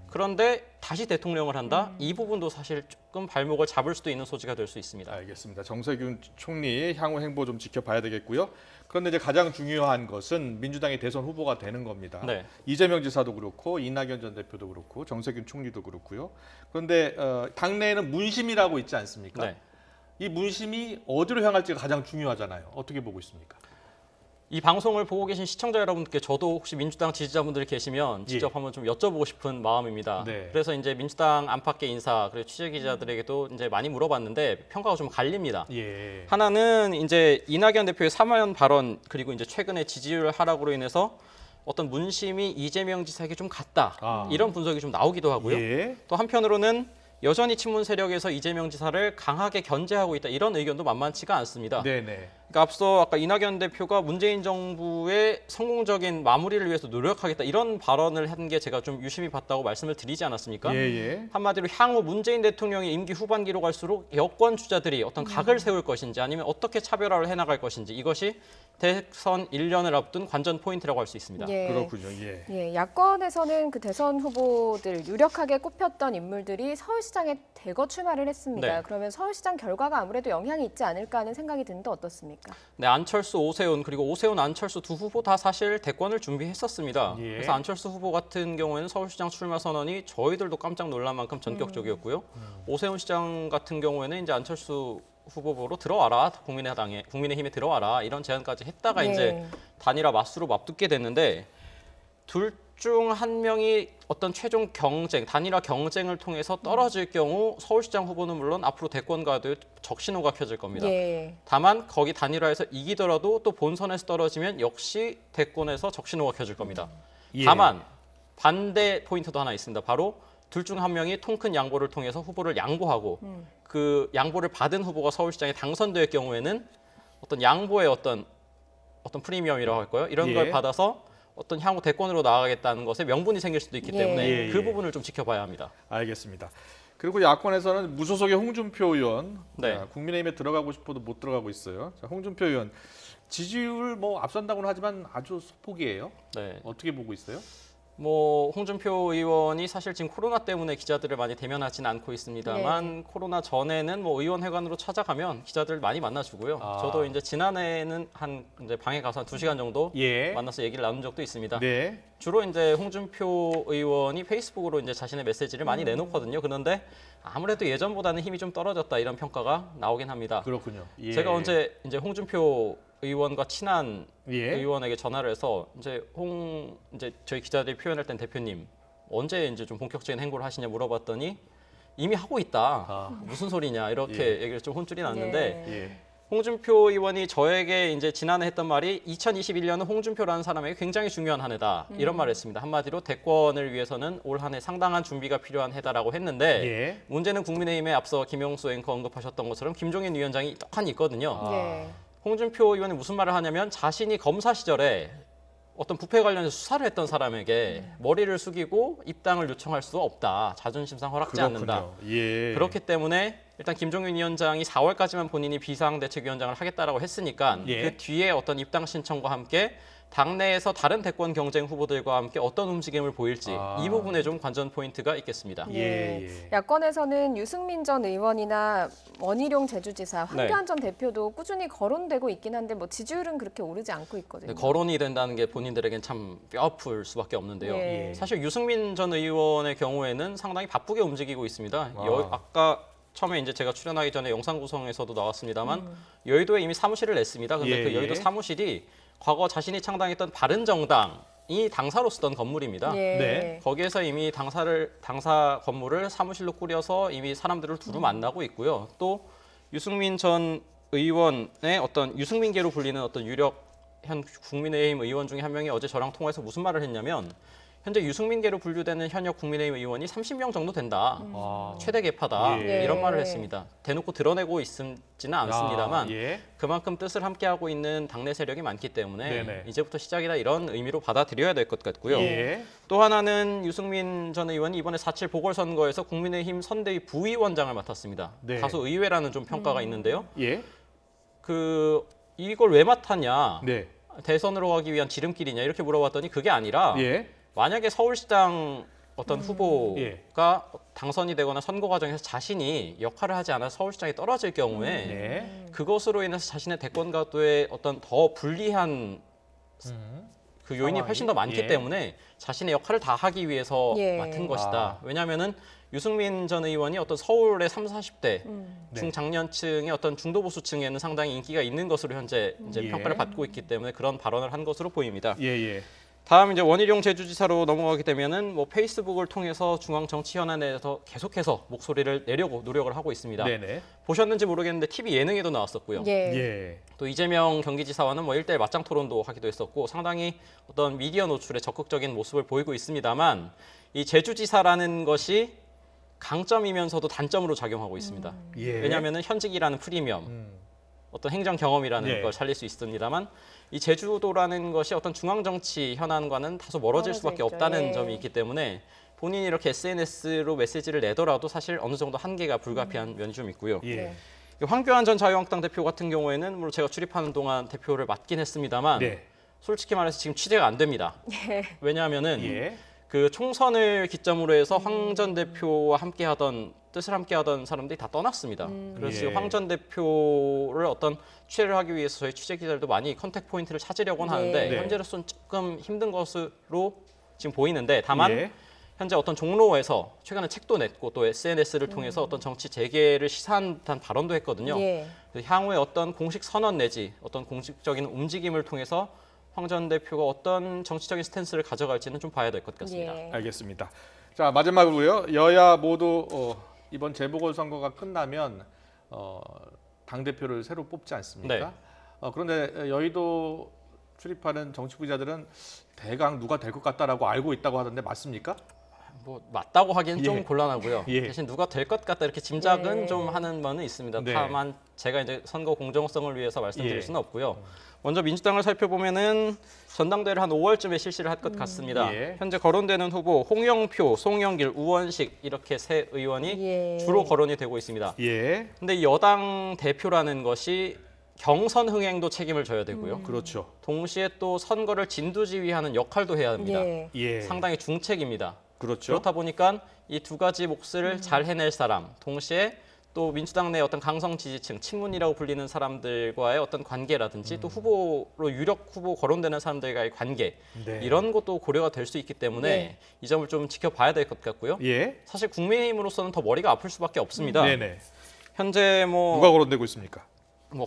그런데 다시 대통령을 한다? 이 부분도 사실 조금 발목을 잡을 수도 있는 소지가 될 수 있습니다. 알겠습니다. 정세균 총리의 향후 행보 좀 지켜봐야 되겠고요. 그런데 이제 가장 중요한 것은 민주당의 대선 후보가 되는 겁니다. 네. 이재명 지사도 그렇고 이낙연 전 대표도 그렇고 정세균 총리도 그렇고요. 그런데 당내에는 문심이라고 있지 않습니까? 네. 이 문심이 어디로 향할지가 가장 중요하잖아요. 어떻게 보고 있습니까? 이 방송을 보고 계신 시청자 여러분께 저도 혹시 민주당 지지자분들이 계시면 직접 한번 좀 여쭤보고 싶은 마음입니다. 네. 그래서 이제 민주당 안팎의 인사 그리고 취재 기자들에게도 이제 많이 물어봤는데 평가가 좀 갈립니다. 예. 하나는 이제 이낙연 대표의 사면 발언 그리고 이제 최근에 지지율 하락으로 인해서 어떤 문심이 이재명 지사에게 좀 갔다 이런 분석이 좀 나오기도 하고요. 예. 또 한편으로는 여전히 친문 세력에서 이재명 지사를 강하게 견제하고 있다 이런 의견도 만만치가 않습니다. 네네. 그러니까 앞서 아까 이낙연 대표가 문재인 정부의 성공적인 마무리를 위해서 노력하겠다 이런 발언을 한 게 제가 좀 유심히 봤다고 말씀을 드리지 않았습니까? 예. 한마디로 향후 문재인 대통령의 임기 후반기로 갈수록 여권 주자들이 어떤 각을 세울 것인지 아니면 어떻게 차별화를 해나갈 것인지 이것이 대선 1년을 앞둔 관전 포인트라고 할 수 있습니다. 예. 그렇군요. 예, 야권에서는 그 대선 후보들 유력하게 꼽혔던 인물들이 서울시장에 대거 출마를 했습니다. 네. 그러면 서울시장 결과가 아무래도 영향이 있지 않을까 하는 생각이 드는데 어떻습니까? 네, 안철수, 오세훈 그리고 오세훈, 안철수 두 후보 다 사실 대권을 준비했었습니다. 예. 그래서 안철수 후보 같은 경우에는 서울시장 출마 선언이 저희들도 깜짝 놀랄 만큼 전격적이었고요. 오세훈 시장 같은 경우에는 이제 안철수 후보로 들어와라, 국민의힘에 들어와라 이런 제안까지 했다가 네. 이제 단일화 맞수로 맞붙게 됐는데 둘 중 한 명이 어떤 최종 경쟁, 단일화 경쟁을 통해서 떨어질 경우 서울시장 후보는 물론 앞으로 대권과도 적신호가 켜질 겁니다. 예. 다만 거기 단일화에서 이기더라도 또 본선에서 떨어지면 역시 대권에서 적신호가 켜질 겁니다. 예. 다만 반대 포인트도 하나 있습니다. 바로 둘 중 한 명이 통 큰 양보를 통해서 후보를 양보하고 그 양보를 받은 후보가 서울시장에 당선될 경우에는 어떤 양보의 어떤 프리미엄이라고 할까요? 이런 예. 걸 받아서 어떤 향후 대권으로 나아가겠다는 것에 명분이 생길 수도 있기 때문에 예, 그 예. 부분을 좀 지켜봐야 합니다. 알겠습니다. 그리고 야권에서는 무소속의 홍준표 의원, 네. 국민의힘에 들어가고 싶어도 못 들어가고 있어요. 자, 홍준표 의원 지지율 뭐 앞선다고는 하지만 아주 소폭이에요. 네. 어떻게 보고 있어요? 뭐 홍준표 의원이 사실 지금 코로나 때문에 기자들을 많이 대면하지는 않고 있습니다만 코로나 전에는 뭐 의원회관으로 찾아가면 기자들 많이 만나주고요. 저도 이제 지난해에는 한 이제 방에 가서 한 2시간 정도 예. 만나서 얘기를 나눈 적도 있습니다. 네. 주로 이제 홍준표 의원이 페이스북으로 이제 자신의 메시지를 많이 내놓거든요. 그런데 아무래도 예전보다는 힘이 좀 떨어졌다 이런 평가가 나오긴 합니다. 그렇군요. 예. 제가 언제 이제 홍준표 의원과 친한 예. 의원에게 전화를 해서 이제 저희 기자들이 표현할 땐 대표님 언제 이제 좀 본격적인 행보를 하시냐 물어봤더니 이미 하고 있다. 무슨 소리냐 이렇게 예. 얘기를 좀 혼쭐이 났는데 예. 홍준표 의원이 저에게 이제 지난해 했던 말이 2021년은 홍준표라는 사람에게 굉장히 중요한 한 해다 이런 말을 했습니다. 한마디로 대권을 위해서는 올 한 해 상당한 준비가 필요한 해다라고 했는데 예. 문제는 국민의힘에 앞서 김영수 앵커 언급하셨던 것처럼 김종인 위원장이 떡하니 있거든요. 예. 홍준표 의원이 무슨 말을 하냐면 자신이 검사 시절에 어떤 부패 관련해서 수사를 했던 사람에게 머리를 숙이고 입당을 요청할 수 없다. 자존심상 허락지 않는다. 예. 그렇기 때문에 일단 김종인 위원장이 4월까지만 본인이 비상대책위원장을 하겠다라고 했으니까 예. 그 뒤에 어떤 입당 신청과 함께 당내에서 다른 대권 경쟁 후보들과 함께 어떤 움직임을 보일지 이 부분에 좀 관전 포인트가 있겠습니다. 예. 야권에서는 유승민 전 의원이나 원희룡 제주지사, 황교안 전 대표도 꾸준히 거론되고 있긴 한데 뭐 지지율은 그렇게 오르지 않고 있거든요. 거론이 된다는 게 본인들에겐 참 뼈아플 수밖에 없는데요. 예. 사실 유승민 전 의원의 경우에는 상당히 바쁘게 움직이고 있습니다. 아까 처음에 이제 제가 출연하기 전에 영상 구성에서도 나왔습니다만 여의도에 이미 사무실을 냈습니다. 근데 그 여의도 사무실이 과거 자신이 창당했던 바른정당이 당사로 쓰던 건물입니다. 네. 거기에서 이미 당사 건물을 사무실로 꾸려서 이미 사람들을 두루 만나고 있고요. 또 유승민 전 의원의 어떤 유승민계로 불리는 어떤 유력 현 국민의힘 의원 중에 한 명이 어제 저랑 통화해서 무슨 말을 했냐면 현재 유승민계로 분류되는 현역 국민의힘 의원이 30명 정도 된다. 최대 계파다. 예. 이런 말을 했습니다. 대놓고 드러내고 있지는 않습니다만 예. 그만큼 뜻을 함께하고 있는 당내 세력이 많기 때문에 네네. 이제부터 시작이다 이런 의미로 받아들여야 될 것 같고요. 예. 또 하나는 유승민 전 의원이 이번에 4.7 보궐선거에서 국민의힘 선대위 부위원장을 맡았습니다. 네. 다소 의외라는 좀 평가가 있는데요. 예. 이걸 왜 맡았냐? 네. 대선으로 가기 위한 지름길이냐 이렇게 물어봤더니 그게 아니라 예. 만약에 서울시장 어떤 후보가 당선이 되거나 선거 과정에서 자신이 역할을 하지 않아 서울시장에 떨어질 경우에 그것으로 인해서 자신의 대권 가도에 어떤 더 불리한 그 요인이 훨씬 더 많기 때문에 자신의 역할을 다 하기 위해서 맡은 것이다. 왜냐하면은 유승민 전 의원이 어떤 서울의 30, 40대 중장년층의 어떤 중도보수층에는 상당히 인기가 있는 것으로 현재 이제 평가를 받고 있기 때문에 그런 발언을 한 것으로 보입니다. 다음 이제 원희룡 제주지사로 넘어가게 되면은 뭐 페이스북을 통해서 중앙정치현안에서 계속해서 목소리를 내려고 노력을 하고 있습니다. 네네. 보셨는지 모르겠는데 TV 예능에도 나왔었고요. 또 이재명 경기지사와는 뭐 1대1 맞짱 토론도 하기도 했었고 상당히 어떤 미디어 노출에 적극적인 모습을 보이고 있습니다만 이 제주지사라는 것이 강점이면서도 단점으로 작용하고 있습니다. 왜냐하면은 현직이라는 프리미엄, 어떤 행정 경험이라는 걸 살릴 수 있습니다만 이 제주도라는 것이 어떤 중앙정치 현안과는 다소 멀어질 수밖에 없다는 점이 있기 때문에 본인이 이렇게 SNS로 메시지를 내더라도 사실 어느 정도 한계가 불가피한 면이 좀 있고요. 황교안 전 자유한국당 대표 같은 경우에는 물론 제가 출입하는 동안 대표를 맡긴 했습니다만 솔직히 말해서 지금 취재가 안 됩니다. 왜냐하면은 그 총선을 기점으로 해서 황 전 대표와 함께하던 뜻을 함께하던 사람들이 다 떠났습니다. 그래서 황 전 대표를 어떤 취재를 하기 위해서 저희 취재 기자들도 많이 컨택 포인트를 찾으려고는 하는데 현재로서는 조금 힘든 것으로 지금 보이는데 다만 현재 어떤 종로에서 최근에 책도 냈고 또 SNS를 통해서 어떤 정치 재개를 시사한 듯한 발언도 했거든요. 향후에 어떤 공식 선언 내지 어떤 공식적인 움직임을 통해서 황 전 대표가 어떤 정치적인 스탠스를 가져갈지는 좀 봐야 될 것 같습니다. 예. 알겠습니다. 자, 마지막으로요. 여야 모두 이번 재보궐선거가 끝나면 당대표를 새로 뽑지 않습니까? 네. 그런데 여의도 출입하는 정치 부자들은 대강 누가 될 것 같다라고 알고 있다고 하던데 맞습니까? 뭐 맞다고 하기는 예. 좀 곤란하고요. 예. 대신 누가 될 것 같다 이렇게 짐작은 예. 좀 하는 바는 있습니다. 네. 다만 제가 이제 선거 공정성을 위해서 말씀드릴 예. 수는 없고요. 먼저 민주당을 살펴보면은 전당대회를 한 5월쯤에 실시를 할 것 같습니다. 예. 현재 거론되는 후보 홍영표, 송영길, 우원식 이렇게 세 의원이 예. 주로 거론이 되고 있습니다. 예. 근데 이 여당 대표라는 것이 경선 흥행도 책임을 져야 되고요. 그렇죠. 동시에 또 선거를 진두지휘하는 역할도 해야 합니다. 예. 예. 상당히 중책입니다. 그렇죠. 그렇다 보니까 이 두 가지 몫을 잘 해낼 사람, 동시에 또 민주당 내 어떤 강성 지지층, 친문이라고 불리는 사람들과의 어떤 관계라든지 또 후보로 유력 후보 거론되는 사람들과의 관계 네. 이런 것도 고려가 될 수 있기 때문에 네. 이 점을 좀 지켜봐야 될 것 같고요. 예. 사실 국민의힘으로서는 더 머리가 아플 수밖에 없습니다. 네네. 현재 누가 거론되고 있습니까?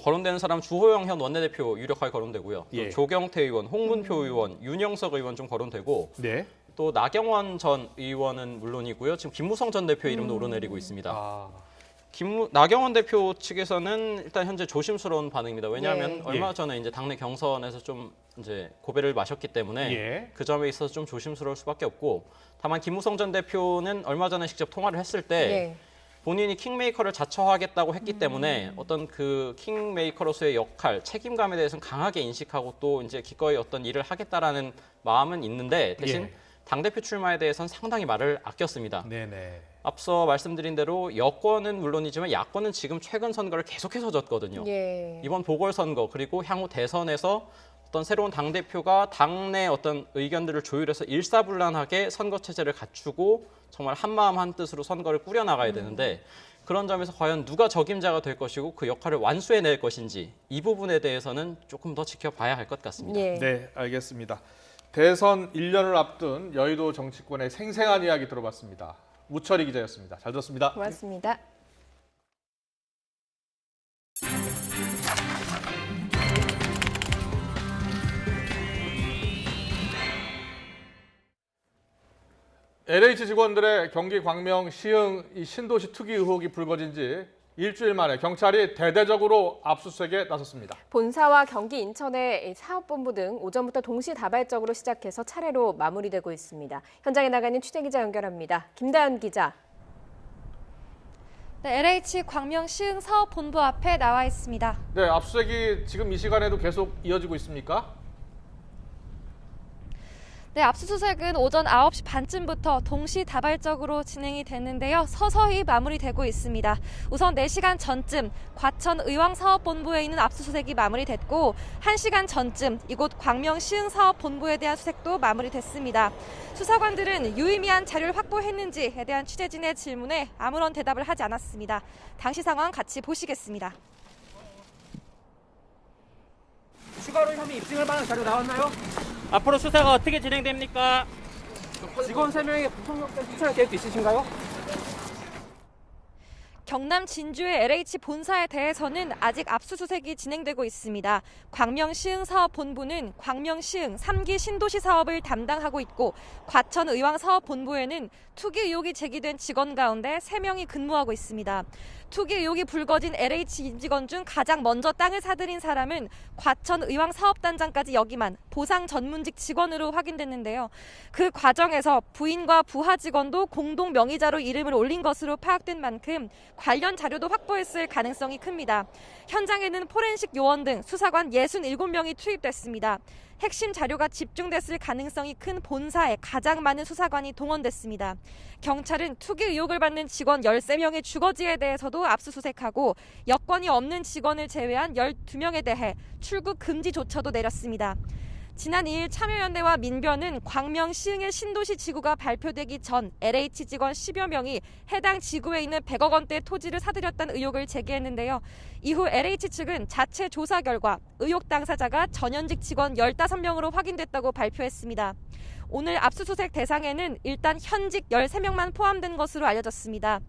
거론되는 사람 주호영 현 원내대표 유력하게 거론되고요. 예. 또 조경태 의원, 홍문표 의원, 윤영석 의원 좀 거론되고 네. 또 나경원 전 의원은 물론이고요. 지금 김무성 전 대표의 이름도 오르내리고 있습니다. 아. 나경원 대표 측에서는 일단 현재 조심스러운 반응입니다. 왜냐하면 예. 얼마 전에 이제 당내 경선에서 좀 이제 고배를 마셨기 때문에 예. 그 점에 있어서 좀 조심스러울 수밖에 없고, 다만 김무성 전 대표는 얼마 전에 직접 통화를 했을 때 예. 본인이 킹메이커를 자처하겠다고 했기 때문에 어떤 그 킹메이커로서의 역할, 책임감에 대해서는 강하게 인식하고 또 이제 기꺼이 어떤 일을 하겠다라는 마음은 있는데 대신 예. 당대표 출마에 대해서는 상당히 말을 아꼈습니다. 네네. 앞서 말씀드린 대로 여권은 물론이지만 야권은 지금 최근 선거를 계속해서 졌거든요. 예. 이번 보궐선거 그리고 향후 대선에서 어떤 새로운 당대표가 당내 어떤 의견들을 조율해서 일사불란하게 선거 체제를 갖추고 정말 한마음 한뜻으로 선거를 꾸려나가야 되는데 그런 점에서 과연 누가 적임자가 될 것이고 그 역할을 완수해낼 것인지 이 부분에 대해서는 조금 더 지켜봐야 할 것 같습니다. 예. 네, 알겠습니다. 대선 1년을 앞둔 여의도 정치권의 생생한 이야기 들어봤습니다. 우철희 기자였습니다. 잘 들었습니다. 고맙습니다. LH 직원들의 경기 광명 시흥 이 신도시 투기 의혹이 불거진 지 일주일 만에 경찰이 대대적으로 압수수색에 나섰습니다. 본사와 경기 인천의 사업본부 등 오전부터 동시다발적으로 시작해서 차례로 마무리되고 있습니다. 현장에 나가는 취재기자 연결합니다. 김다연 기자. 네, LH 광명 시흥 사업본부 앞에 나와 있습니다. 네, 압수수색이 지금 이 시간에도 계속 이어지고 있습니까? 네, 압수수색은 오전 9시 반쯤부터 동시다발적으로 진행이 됐는데요. 서서히 마무리되고 있습니다. 우선 4시간 전쯤 과천 의왕사업본부에 있는 압수수색이 마무리됐고 1시간 전쯤 이곳 광명 시흥사업본부에 대한 수색도 마무리됐습니다. 수사관들은 유의미한 자료를 확보했는지에 대한 취재진의 질문에 아무런 대답을 하지 않았습니다. 당시 상황 같이 보시겠습니다. 추가로 혐의 입증할 만한 자료 나왔나요? 앞으로 수사가 어떻게 진행됩니까? 직원 3명의 구속영장 수사할 계획도 있으신가요? 경남 진주의 LH 본사에 대해서는 아직 압수수색이 진행되고 있습니다. 광명시흥사업본부는 광명시흥 3기 신도시 사업을 담당하고 있고 과천 의왕사업본부에는 투기 의혹이 제기된 직원 가운데 3명이 근무하고 있습니다. 투기 의혹이 불거진 LH 임직원 중 가장 먼저 땅을 사들인 사람은 과천 의왕사업단장까지 역임한 보상 전문직 직원으로 확인됐는데요. 그 과정에서 부인과 부하 직원도 공동 명의자로 이름을 올린 것으로 파악된 만큼 관련 자료도 확보했을 가능성이 큽니다. 현장에는 포렌식 요원 등 수사관 67명이 투입됐습니다. 핵심 자료가 집중됐을 가능성이 큰 본사에 가장 많은 수사관이 동원됐습니다. 경찰은 투기 의혹을 받는 직원 13명의 주거지에 대해서도 압수수색하고 여권이 없는 직원을 제외한 12명에 대해 출국 금지 조처도 내렸습니다. 지난 2일 참여연대와 민변은 광명 시흥의 신도시 지구가 발표되기 전 LH 직원 10여 명이 해당 지구에 있는 100억 원대 토지를 사들였다는 의혹을 제기했는데요. 이후 LH 측은 자체 조사 결과 의혹 당사자가 전현직 직원 15명으로 확인됐다고 발표했습니다. 오늘 압수수색 대상에는 일단 현직 13명만 포함된 것으로 알려졌습니다.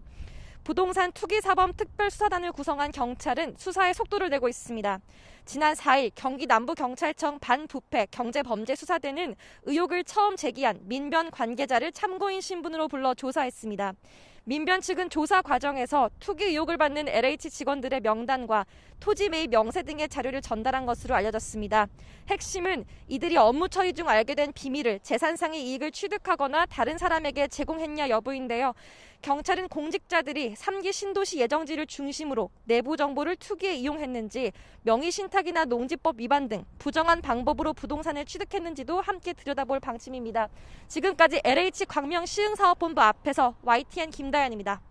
부동산 투기사범 특별수사단을 구성한 경찰은 수사에 속도를 내고 있습니다. 지난 4일 경기 남부경찰청 반부패 경제범죄수사대는 의혹을 처음 제기한 민변 관계자를 참고인 신분으로 불러 조사했습니다. 민변 측은 조사 과정에서 투기 의혹을 받는 LH 직원들의 명단과 토지 매입 명세 등의 자료를 전달한 것으로 알려졌습니다. 핵심은 이들이 업무 처리 중 알게 된 비밀을 재산상의 이익을 취득하거나 다른 사람에게 제공했냐 여부인데요. 경찰은 공직자들이 3기 신도시 예정지를 중심으로 내부 정보를 투기에 이용했는지, 명의 신탁이나 농지법 위반 등 부정한 방법으로 부동산을 취득했는지도 함께 들여다볼 방침입니다. 지금까지 LH 광명시흥사업본부 앞에서 YTN 김다연입니다.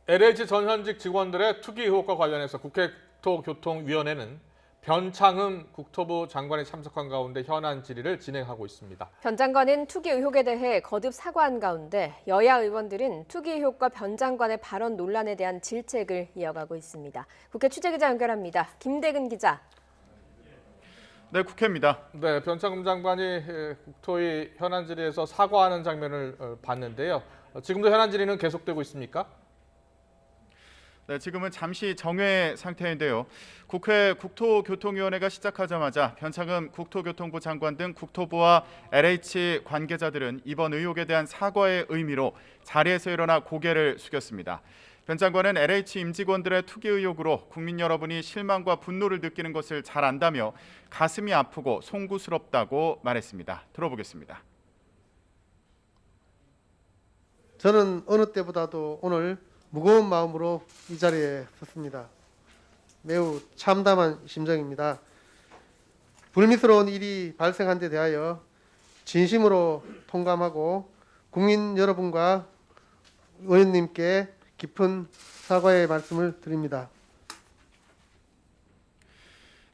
LH 전현직 직원들의 투기 의혹과 관련해서 국회 국토교통위원회는 변창흠 국토부 장관이 참석한 가운데 현안 질의를 진행하고 있습니다. 변 장관은 투기 의혹에 대해 거듭 사과한 가운데 여야 의원들은 투기 의혹과 변 장관의 발언 논란에 대한 질책을 이어가고 있습니다. 국회 취재기자 연결합니다. 김대근 기자. 네, 국회입니다. 네, 변창흠 장관이 국토위 현안 질의에서 사과하는 장면을 봤는데요. 지금도 현안 질의는 계속되고 있습니까? 네, 지금은 잠시 정회 상태인데요. 국회 국토교통위원회가 시작하자마자 변창흠 국토교통부 장관 등 국토부와 LH 관계자들은 이번 의혹에 대한 사과의 의미로 자리에서 일어나 고개를 숙였습니다. 변 장관은 LH 임직원들의 투기 의혹으로 국민 여러분이 실망과 분노를 느끼는 것을 잘 안다며 가슴이 아프고 송구스럽다고 말했습니다. 들어보겠습니다. 저는 어느 때보다도 오늘 무거운 마음으로 이 자리에 섰습니다. 매우 참담한 심정입니다. 불미스러운 일이 발생한 데 대하여 진심으로 통감하고 국민 여러분과 의원님께 깊은 사과의 말씀을 드립니다.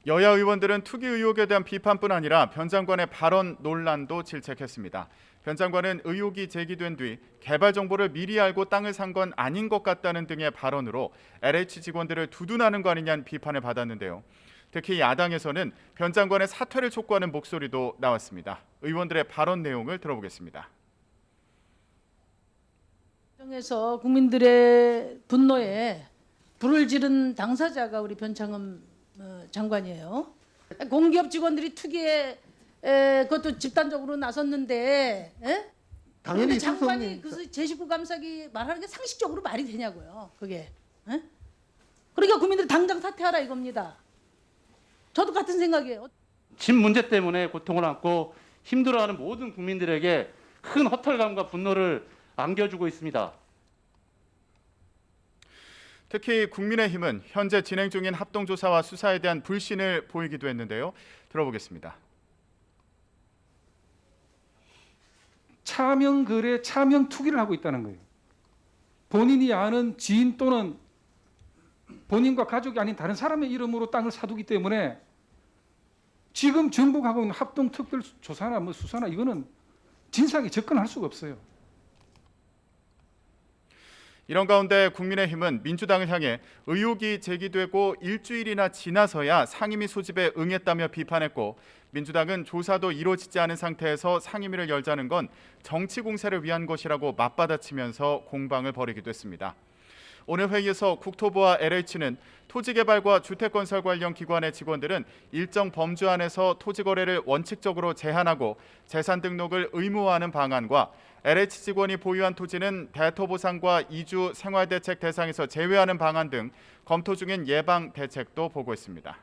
여야 의원들은 투기 의혹에 대한 비판뿐 아니라 변 장관의 발언 논란도 질책했습니다. 변 장관은 의혹이 제기된 뒤 개발 정보를 미리 알고 땅을 산 건 아닌 것 같다는 등의 발언으로 LH 직원들을 두둔하는 거 아니냐는 비판을 받았는데요. 특히 야당에서는 변 장관의 사퇴를 촉구하는 목소리도 나왔습니다. 의원들의 발언 내용을 들어보겠습니다. 에서 국민들의 분노에 불을 지른 당사자가 우리 변창흠 장관이에요. 공기업 직원들이 투기에 그것도 집단적으로 나섰는데, 당연히 장관이 그 제 식구 감싸기 말하는 게 상식적으로 말이 되냐고요. 그게. 그러니까 국민들이 당장 사퇴하라 이겁니다. 저도 같은 생각이에요. 집 문제 때문에 고통을 안고 힘들어하는 모든 국민들에게 큰 허탈감과 분노를 안겨주고 있습니다. 특히 국민의힘은 현재 진행 중인 합동조사와 수사에 대한 불신을 보이기도 했는데요. 들어보겠습니다. 차명 거래, 차명 투기를 하고 있다는 거예요. 본인이 아는 지인 또는 본인과 가족이 아닌 다른 사람의 이름으로 땅을 사두기 때문에 지금 정부하고 있는 합동특별조사나 뭐 수사나 이거는 진상에 접근할 수가 없어요. 이런 가운데 국민의힘은 민주당을 향해 의혹이 제기되고 일주일이나 지나서야 상임위 소집에 응했다며 비판했고, 민주당은 조사도 이루어지지 않은 상태에서 상임위를 열자는 건 정치 공세를 위한 것이라고 맞받아치면서 공방을 벌이기도 했습니다. 오늘 회의에서 국토부와 LH는 토지개발과 주택건설 관련 기관의 직원들은 일정 범주 안에서 토지거래를 원칙적으로 제한하고 재산 등록을 의무화하는 방안과 LH 직원이 보유한 토지는 대토보상과 이주 생활대책 대상에서 제외하는 방안 등 검토 중인 예방 대책도 보고했습니다.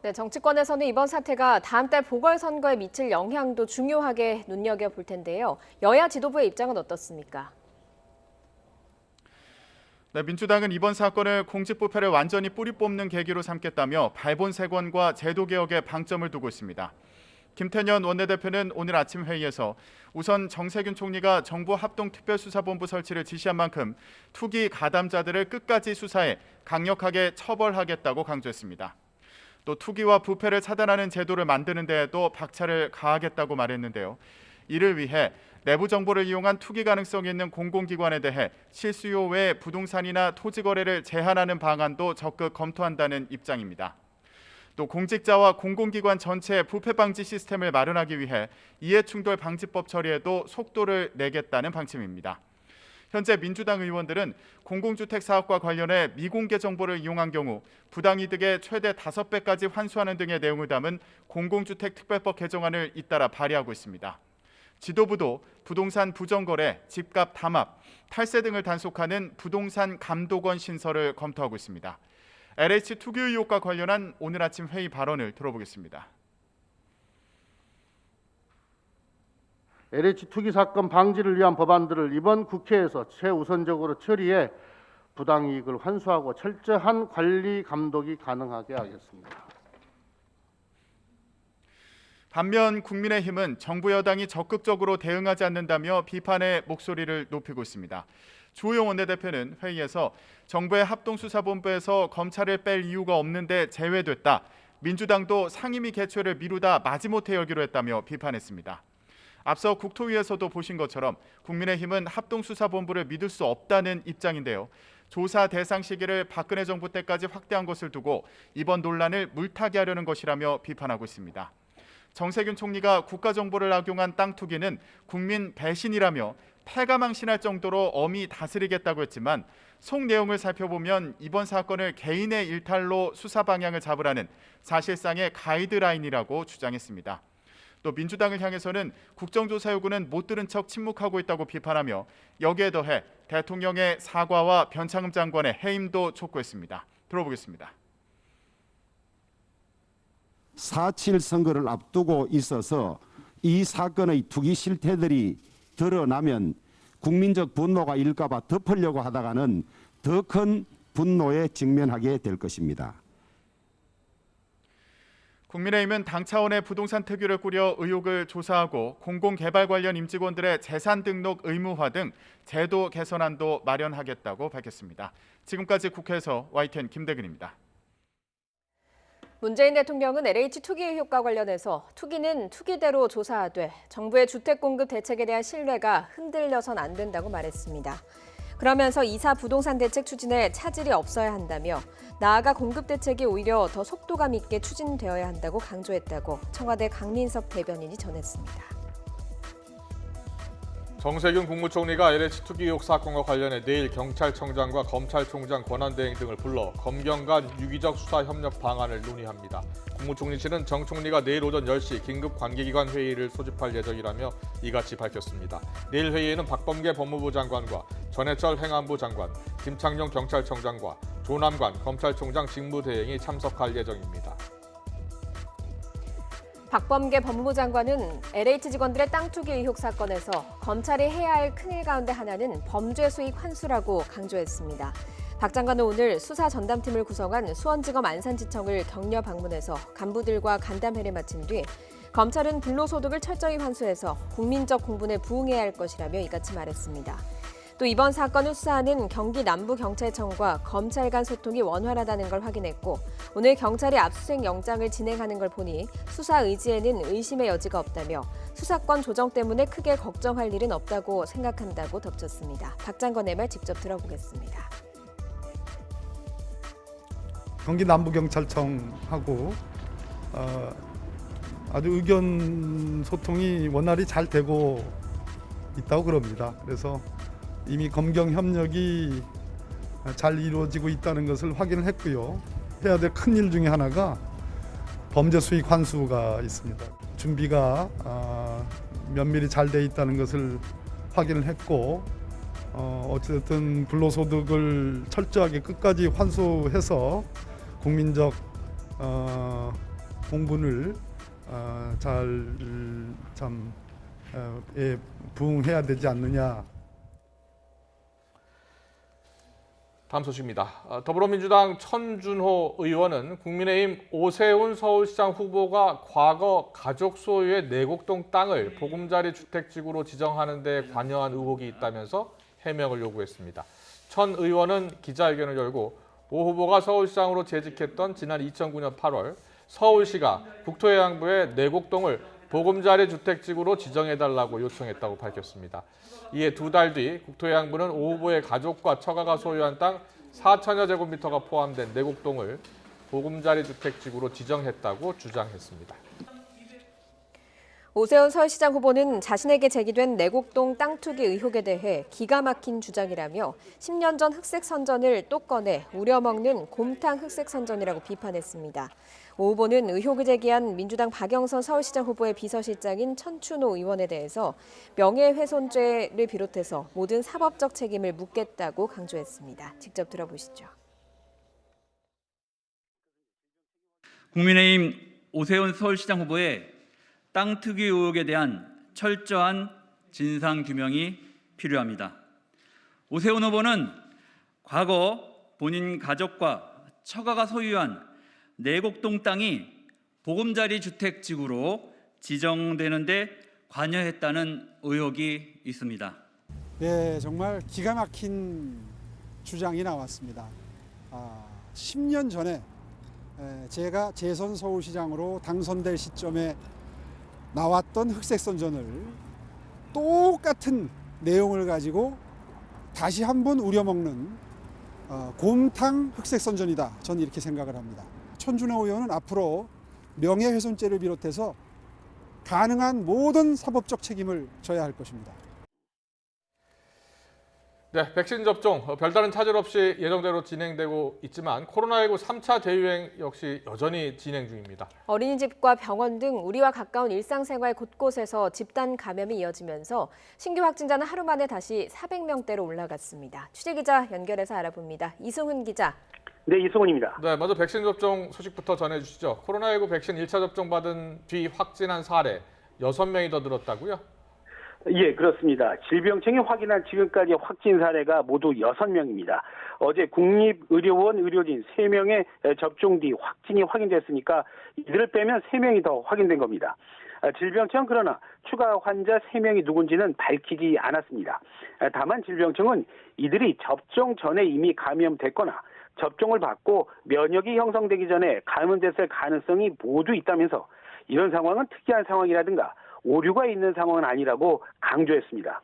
네, 정치권에서는 이번 사태가 다음 달 보궐선거에 미칠 영향도 중요하게 눈여겨볼 텐데요. 여야 지도부의 입장은 어떻습니까? 네, 민주당은 이번 사건을 공직부패를 완전히 뿌리 뽑는 계기로 삼겠다며 발본색원과 제도개혁에 방점을 두고 있습니다. 김태년 원내대표는 오늘 아침 회의에서 우선 정세균 총리가 정부 합동특별수사본부 설치를 지시한 만큼 투기 가담자들을 끝까지 수사해 강력하게 처벌하겠다고 강조했습니다. 또 투기와 부패를 차단하는 제도를 만드는 데에도 박차를 가하겠다고 말했는데요. 이를 위해 내부 정보를 이용한 투기 가능성이 있는 공공기관에 대해 실수요 외 부동산이나 토지 거래를 제한하는 방안도 적극 검토한다는 입장입니다. 또 공직자와 공공기관 전체의 부패 방지 시스템을 마련하기 위해 이해충돌 방지법 처리에도 속도를 내겠다는 방침입니다. 현재 민주당 의원들은 공공주택 사업과 관련해 미공개 정보를 이용한 경우 부당이득의 최대 5배까지 환수하는 등의 내용을 담은 공공주택 특별법 개정안을 잇따라 발의하고 있습니다. 지도부도 부동산 부정거래, 집값 담합, 탈세 등을 단속하는 부동산 감독원 신설을 검토하고 있습니다. LH 투기 의혹과 관련한 오늘 아침 회의 발언을 들어보겠습니다. LH 투기 사건 방지를 위한 법안들을 이번 국회에서 최우선적으로 처리해 부당이익을 환수하고 철저한 관리 감독이 가능하게 하겠습니다. 반면 국민의힘은 정부 여당이 적극적으로 대응하지 않는다며 비판의 목소리를 높이고 있습니다. 주호영 원내대표는 회의에서 정부의 합동수사본부에서 검찰을 뺄 이유가 없는데 제외됐다. 민주당도 상임위 개최를 미루다 마지못해 열기로 했다며 비판했습니다. 앞서 국토위에서도 보신 것처럼 국민의힘은 합동수사본부를 믿을 수 없다는 입장인데요. 조사 대상 시기를 박근혜 정부 때까지 확대한 것을 두고 이번 논란을 물타기 하려는 것이라며 비판하고 있습니다. 정세균 총리가 국가정보를 악용한 땅 투기는 국민 배신이라며 패가망신할 정도로 엄히 다스리겠다고 했지만 속 내용을 살펴보면 이번 사건을 개인의 일탈로 수사 방향을 잡으라는 사실상의 가이드라인이라고 주장했습니다. 또 민주당을 향해서는 국정조사 요구는 못 들은 척 침묵하고 있다고 비판하며 여기에 더해 대통령의 사과와 변창흠 장관의 해임도 촉구했습니다. 들어보겠습니다. 4.7 선거를 앞두고 있어서 이 사건의 투기 실태들이 드러나면 국민적 분노가 일까 봐 덮으려고 하다가는 더 큰 분노에 직면하게 될 것입니다. 국민의힘은 당 차원의 부동산 특위를 꾸려 의혹을 조사하고 공공개발 관련 임직원들의 재산 등록 의무화 등 제도 개선안도 마련하겠다고 밝혔습니다. 지금까지 국회에서 YTN 김대근입니다. 문재인 대통령은 LH 투기 의혹과 관련해서 투기는 투기대로 조사하되 정부의 주택 공급 대책에 대한 신뢰가 흔들려선 안 된다고 말했습니다. 그러면서 이사 부동산 대책 추진에 차질이 없어야 한다며 나아가 공급 대책이 오히려 더 속도감 있게 추진되어야 한다고 강조했다고 청와대 강민석 대변인이 전했습니다. 정세균 국무총리가 LH 투기 의혹 사건과 관련해 내일 경찰청장과 검찰총장 권한대행 등을 불러 검경 간 유기적 수사 협력 방안을 논의합니다. 국무총리실은 정 총리가 내일 오전 10시 긴급 관계기관 회의를 소집할 예정이라며 이같이 밝혔습니다. 내일 회의에는 박범계 법무부 장관과 전해철 행안부 장관, 김창룡 경찰청장과 조남관 검찰총장 직무대행이 참석할 예정입니다. 박범계 법무부 장관은 LH 직원들의 땅 투기 의혹 사건에서 검찰이 해야 할 큰일 가운데 하나는 범죄 수익 환수라고 강조했습니다. 박 장관은 오늘 수사 전담팀을 구성한 수원지검 안산지청을 격려 방문해서 간부들과 간담회를 마친 뒤 검찰은 불로소득을 철저히 환수해서 국민적 공분에 부응해야 할 것이라며 이같이 말했습니다. 또 이번 사건을 수사하는 경기 남부경찰청과 검찰 간 소통이 원활하다는 걸 확인했고 오늘 경찰이 압수수색 영장을 진행하는 걸 보니 수사 의지에는 의심의 여지가 없다며 수사권 조정 때문에 크게 걱정할 일은 없다고 생각한다고 덧붙였습니다. 박 장관의 말 직접 들어보겠습니다. 경기 남부경찰청하고 아주 의견 소통이 원활히 잘 되고 있다고 그럽니다. 그래서 이미 검경 협력이 잘 이루어지고 있다는 것을 확인을 했고요. 해야 될 큰일 중에 하나가 범죄 수익 환수가 있습니다. 준비가 면밀히 잘 돼 있다는 것을 확인을 했고 어쨌든 불로소득을 철저하게 끝까지 환수해서 국민적 공분을 잘 부응해야 되지 않느냐. 다음 소식입니다. 더불어민주당 천준호 의원은 국민의힘 오세훈 서울시장 후보가 과거 가족 소유의 내곡동 땅을 보금자리 주택지구로 지정하는 데 관여한 의혹이 있다면서 해명을 요구했습니다. 천 의원은 기자회견을 열고 오 후보가 서울시장으로 재직했던 지난 2009년 8월 서울시가 국토해양부에 내곡동을 보금자리 주택지구로 지정해달라고 요청했다고 밝혔습니다. 이에 두 달 뒤 국토해양부는 오 후보의 가족과 처가가 소유한 땅 4천여 제곱미터가 포함된 내곡동을 보금자리 주택지구로 지정했다고 주장했습니다. 오세훈 서울시장 후보는 자신에게 제기된 내곡동 땅 투기 의혹에 대해 기가 막힌 주장이라며 10년 전 흑색 선전을 또 꺼내 우려먹는 곰탕 흑색 선전이라고 비판했습니다. 오 후보는 의혹을 제기한 민주당 박영선 서울시장 후보의 비서실장인 천춘호 의원에 대해서 명예훼손죄를 비롯해서 모든 사법적 책임을 묻겠다고 강조했습니다. 직접 들어보시죠. 국민의힘 오세훈 서울시장 후보의 땅 투기 의혹에 대한 철저한 진상 규명이 필요합니다. 오세훈 후보는 과거 본인 가족과 처가가 소유한 내곡동 땅이 보금자리 주택지구로 지정되는 데 관여했다는 의혹이 있습니다. 네, 정말 기가 막힌 주장이 나왔습니다. 10년 전에 제가 재선 서울시장으로 당선될 시점에 나왔던 흑색 선전을 똑같은 내용을 가지고 다시 한번 우려먹는 곰탕 흑색 선전이다. 저는 이렇게 생각을 합니다. 천준호 의원은 앞으로 명예훼손죄를 비롯해서 가능한 모든 사법적 책임을 져야 할 것입니다. 네, 백신 접종 별다른 차질 없이 예정대로 진행되고 있지만 코로나19 3차 대유행 역시 여전히 진행 중입니다. 어린이집과 병원 등 우리와 가까운 일상생활 곳곳에서 집단 감염이 이어지면서 신규 확진자는 하루 만에 다시 400명대로 올라갔습니다. 취재기자 연결해서 알아봅니다. 이승훈 기자. 네, 이승훈입니다. 네, 먼저 백신 접종 소식부터 전해주시죠. 코로나19 백신 1차 접종 받은 뒤 확진한 사례 6명이 더 늘었다고요? 예, 그렇습니다. 질병청이 확인한 지금까지 확진 사례가 모두 6명입니다. 어제 국립의료원 의료진 3명의 접종 뒤 확진이 확인됐으니까 이들을 빼면 3명이 더 확인된 겁니다. 질병청 그러나 추가 환자 3명이 누군지는 밝히지 않았습니다. 다만 질병청은 이들이 접종 전에 이미 감염됐거나 접종을 받고 면역이 형성되기 전에 감염됐을 가능성이 모두 있다면서 이런 상황은 특이한 상황이라든가 오류가 있는 상황은 아니라고 강조했습니다.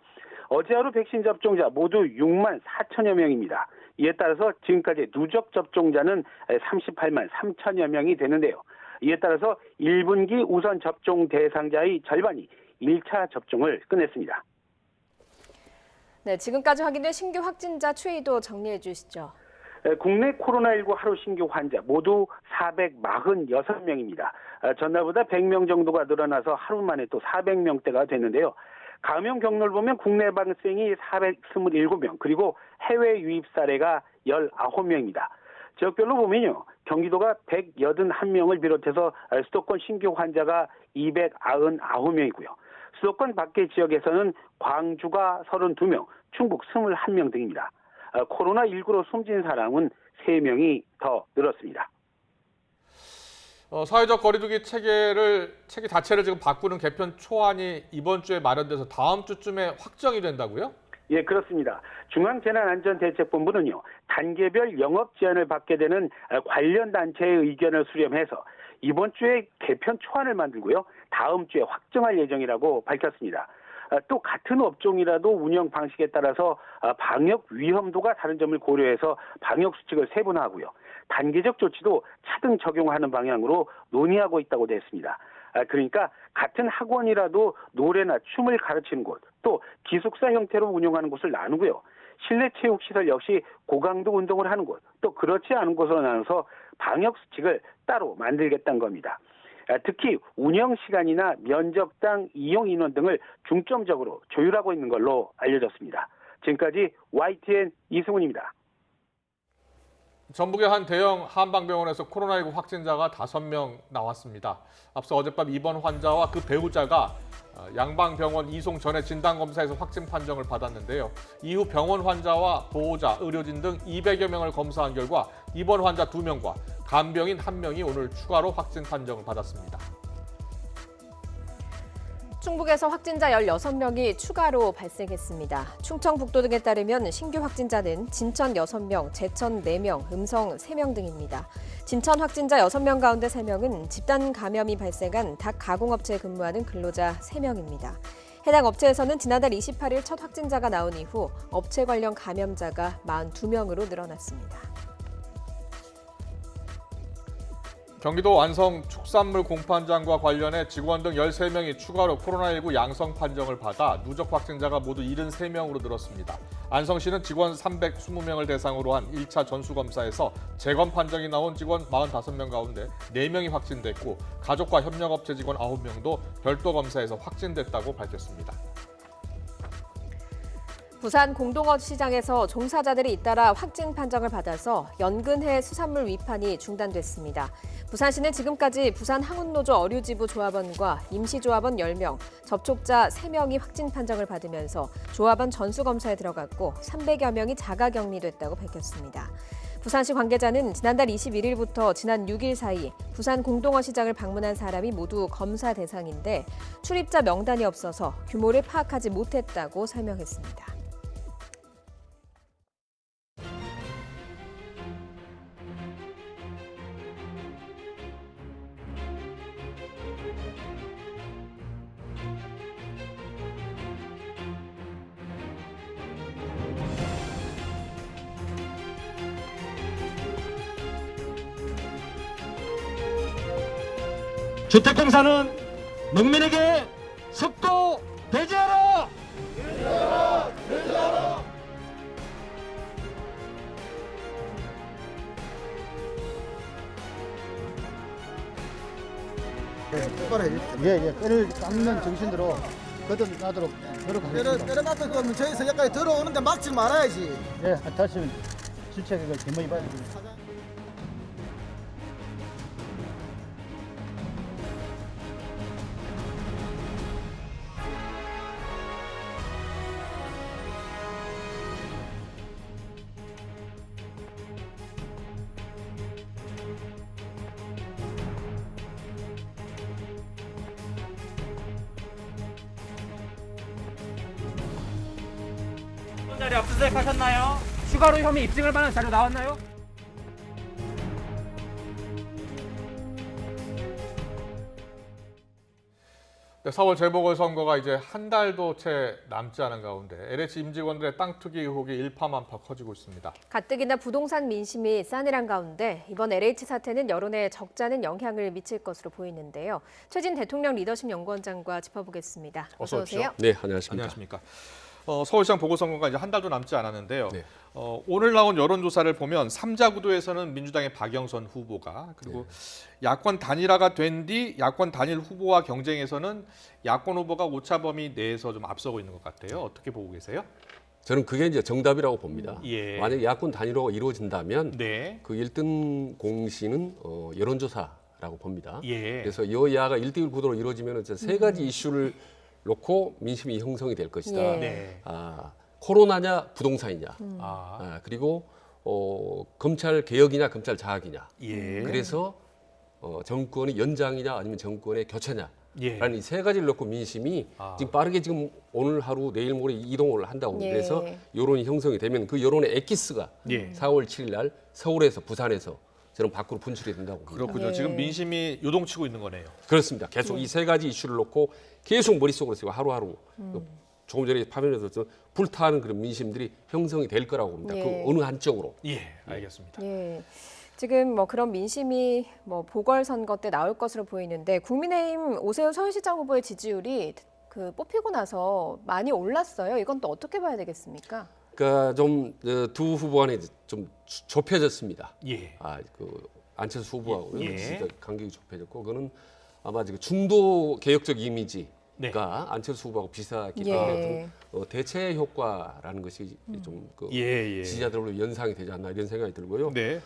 어제 하루 백신 접종자 모두 6만 4천여 명입니다. 이에 따라서 지금까지 누적 접종자는 38만 3천여 명이 되는데요. 이에 따라서 1분기 우선 접종 대상자의 절반이 1차 접종을 끝냈습니다. 네, 지금까지 확인된 신규 확진자 추이도 정리해 주시죠. 국내 코로나19 하루 신규 환자 모두 446명입니다. 전날보다 100명 정도가 늘어나서 하루 만에 또 400명대가 됐는데요. 감염 경로를 보면 국내 발생이 427명, 그리고 해외 유입 사례가 19명입니다. 지역별로 보면요. 경기도가 181명을 비롯해서 수도권 신규 환자가 299명이고요. 수도권 밖의 지역에서는 광주가 32명, 충북 21명 등입니다. 코로나19로 숨진 사람은 3명이 더 늘었습니다. 사회적 거리두기 체계 자체를 지금 바꾸는 개편 초안이 이번 주에 마련돼서 다음 주쯤에 확정이 된다고요? 예, 그렇습니다. 중앙재난안전대책본부는요, 단계별 영업 제한을 받게 되는 관련 단체의 의견을 수렴해서 이번 주에 개편 초안을 만들고요, 다음 주에 확정할 예정이라고 밝혔습니다. 또 같은 업종이라도 운영 방식에 따라서 방역 위험도가 다른 점을 고려해서 방역 수칙을 세분화하고요. 단계적 조치도 차등 적용하는 방향으로 논의하고 있다고 됐습니다. 그러니까 같은 학원이라도 노래나 춤을 가르치는 곳, 또 기숙사 형태로 운영하는 곳을 나누고요. 실내 체육시설 역시 고강도 운동을 하는 곳, 또 그렇지 않은 곳으로 나눠서 방역 수칙을 따로 만들겠다는 겁니다. 특히 운영 시간이나 면적당 이용 인원 등을 중점적으로 조율하고 있는 걸로 알려졌습니다. 지금까지 YTN 이승훈입니다. 전북의 한 대형 한방병원에서 코로나19 확진자가 5명 나왔습니다. 앞서 어젯밤 입원 환자와 그 배우자가 양방병원 이송 전에 진단검사에서 확진 판정을 받았는데요. 이후 병원 환자와 보호자, 의료진 등 200여 명을 검사한 결과 입원 환자 2명과 간병인 1명이 오늘 추가로 확진 판정을 받았습니다. 충북에서 확진자 16명이 추가로 발생했습니다. 충청북도 등에 따르면 신규 확진자는 진천 6명, 제천 4명, 음성 3명 등입니다. 진천 확진자 6명 가운데 3명은 집단 감염이 발생한 닭 가공업체에 근무하는 근로자 3명입니다. 해당 업체에서는 지난달 28일 첫 확진자가 나온 이후 업체 관련 감염자가 42명으로 늘어났습니다. 경기도 완성 축산물 공판장과 관련해 직원 등 13명이 추가로 코로나19 양성 판정을 받아 누적 확진자가 모두 73명으로 늘었습니다. 안성시는 직원 320명을 대상으로 한 1차 전수검사에서 재검 판정이 나온 직원 45명 가운데 4명이 확진됐고 가족과 협력업체 직원 9명도 별도 검사에서 확진됐다고 밝혔습니다. 부산 공동어시장에서 종사자들이 잇따라 확진 판정을 받아서 연근해 수산물 위판이 중단됐습니다. 부산시는 지금까지 부산 항운노조 어류지부 조합원과 임시조합원 10명, 접촉자 3명이 확진 판정을 받으면서 조합원 전수검사에 들어갔고 300여 명이 자가격리됐다고 밝혔습니다. 부산시 관계자는 지난달 21일부터 지난 6일 사이 부산 공동어시장을 방문한 사람이 모두 검사 대상인데 출입자 명단이 없어서 규모를 파악하지 못했다고 설명했습니다. 주택공사는 농민에게 습도 배제하라! 배제하라! 똑바로 해주십시오. 예. 뼈를 깎는 정신으로 거듭나도록 노력하겠습니다. 뼈를 깎을 거면 저희서 여기까지 들어오는데 막지 말아야지. 예, 다시 실책을 겸허히 봐야 됩니다. 자리 압수수색 하셨나요? 추가로 혐의 입증할 만한 자료 나왔나요? 네, 4월 재보궐선거가 이제 한 달도 채 남지 않은 가운데 LH 임직원들의 땅 투기 의혹이 일파만파 커지고 있습니다. 가뜩이나 부동산 민심이 싸늘한 가운데 이번 LH 사태는 여론에 적잖은 영향을 미칠 것으로 보이는데요. 최진 대통령 리더십 연구원장과 짚어보겠습니다. 어서 오세요. 네, 안녕하십니까. 안녕하십니까. 서울시장 보궐선거가 이제 한 달도 남지 않았는데요. 네. 오늘 나온 여론조사를 보면 3자 구도에서는 민주당의 박영선 후보가 그리고 야권 단일화가 된 뒤 야권 단일 후보와 경쟁에서는 야권 후보가 오차범위 내에서 좀 앞서고 있는 것 같아요. 어떻게 보고 계세요? 저는 그게 이제 정답이라고 봅니다. 예. 만약에 야권 단일화가 이루어진다면 네. 그 1등 공신은 여론조사라고 봅니다. 예. 그래서 여야가 1대1 구도로 이루어지면 세 가지 이슈를 놓고 민심이 형성이 될 것이다. 예. 네. 코로나냐 부동산이냐 그리고 검찰 개혁이냐 검찰 장악이냐. 예. 그래서 정권의 연장이냐 아니면 정권의 교체냐. 예. 라는 이 세 가지를 놓고 민심이 지금 빠르게 지금 오늘 하루 내일 모레 이동을 한다고 예. 그래서 여론이 형성이 되면 그 여론의 엑기스가 4월 7일 날 서울에서 부산에서 저는 밖으로 분출이 된다고 봅니다. 그렇군요. 예. 지금 민심이 요동치고 있는 거네요. 그렇습니다. 계속 이 세 가지 이슈를 놓고 계속 머릿속으로 쓰고 하루하루 조금 전에 화면에서 불타는 그런 민심들이 형성이 될 거라고 봅니다. 예. 그 어느 한쪽으로. 예, 알겠습니다. 예. 지금 그런 민심이 보궐선거 때 나올 것으로 보이는데 국민의힘 오세훈 서울시장 후보의 지지율이 뽑히고 나서 많이 올랐어요. 이건 또 어떻게 봐야 되겠습니까? 그러니까 좀 두 후보 간에 좀 좁혀졌습니다. 예. 안철수 후보하고 예. 진짜 간격이 좁혀졌고 그거는 아마 지금 중도 개혁적 이미지가 네. 안철수 후보하고 비슷하기 예. 때문에 대체 효과라는 것이 좀 지지자들로 연상이 되지 않나 이런 생각이 들고요. 네.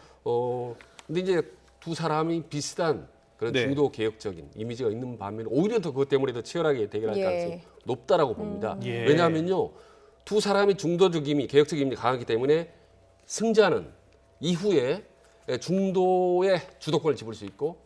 근데 이제 두 사람이 비슷한 그런 네. 중도 개혁적인 이미지가 있는 반면에 오히려 더 그것 때문에 더 치열하게 대결할 예. 가능성이 높다라고 봅니다. 예. 왜냐하면요, 두 사람이 중도적 이미 개혁적 이미지 강하기 때문에 승자는 이후에 중도의 주도권을 잡을 수 있고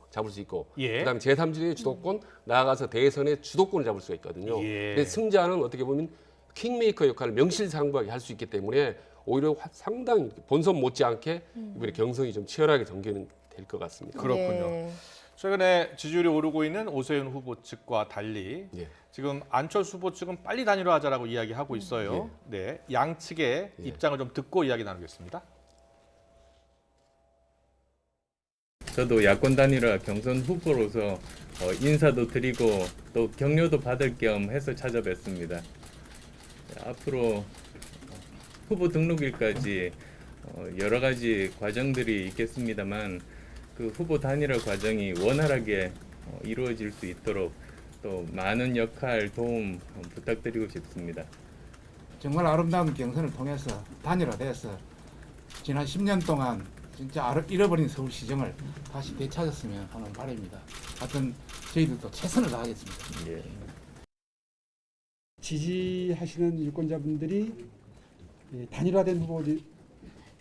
예. 그다음에 제3지대의 주도권 나아가서 대선의 주도권을 잡을 수가 있거든요. 예. 근데 승자는 어떻게 보면 킹메이커 역할을 명실상부하게 할 수 있기 때문에 오히려 상당히 본선 못지않게 이번에 경선이 좀 치열하게 전개는 될 것 같습니다. 그렇군요. 예. 최근에 지지율이 오르고 있는 오세훈 후보 측과 달리 지금 안철수 후보 측은 빨리 단일화하자라고 이야기하고 있어요. 네, 양측의 입장을 좀 듣고 이야기 나누겠습니다. 저도 야권 단일화 경선 후보로서 인사도 드리고 또 격려도 받을 겸 해서 찾아뵙습니다. 앞으로 후보 등록일까지 여러 가지 과정들이 있겠습니다만 그 후보 단일화 과정이 원활하게 이루어질 수 있도록 또 많은 역할 도움 부탁드리고 싶습니다. 정말 아름다운 경선을 통해서 단일화돼서 지난 10년 동안 진짜 잃어버린 서울시정을 다시 되찾았으면 하는 바람입니다. 하여튼 저희들도 최선을 다하겠습니다. 예. 지지하시는 유권자분들이 단일화된 후보들이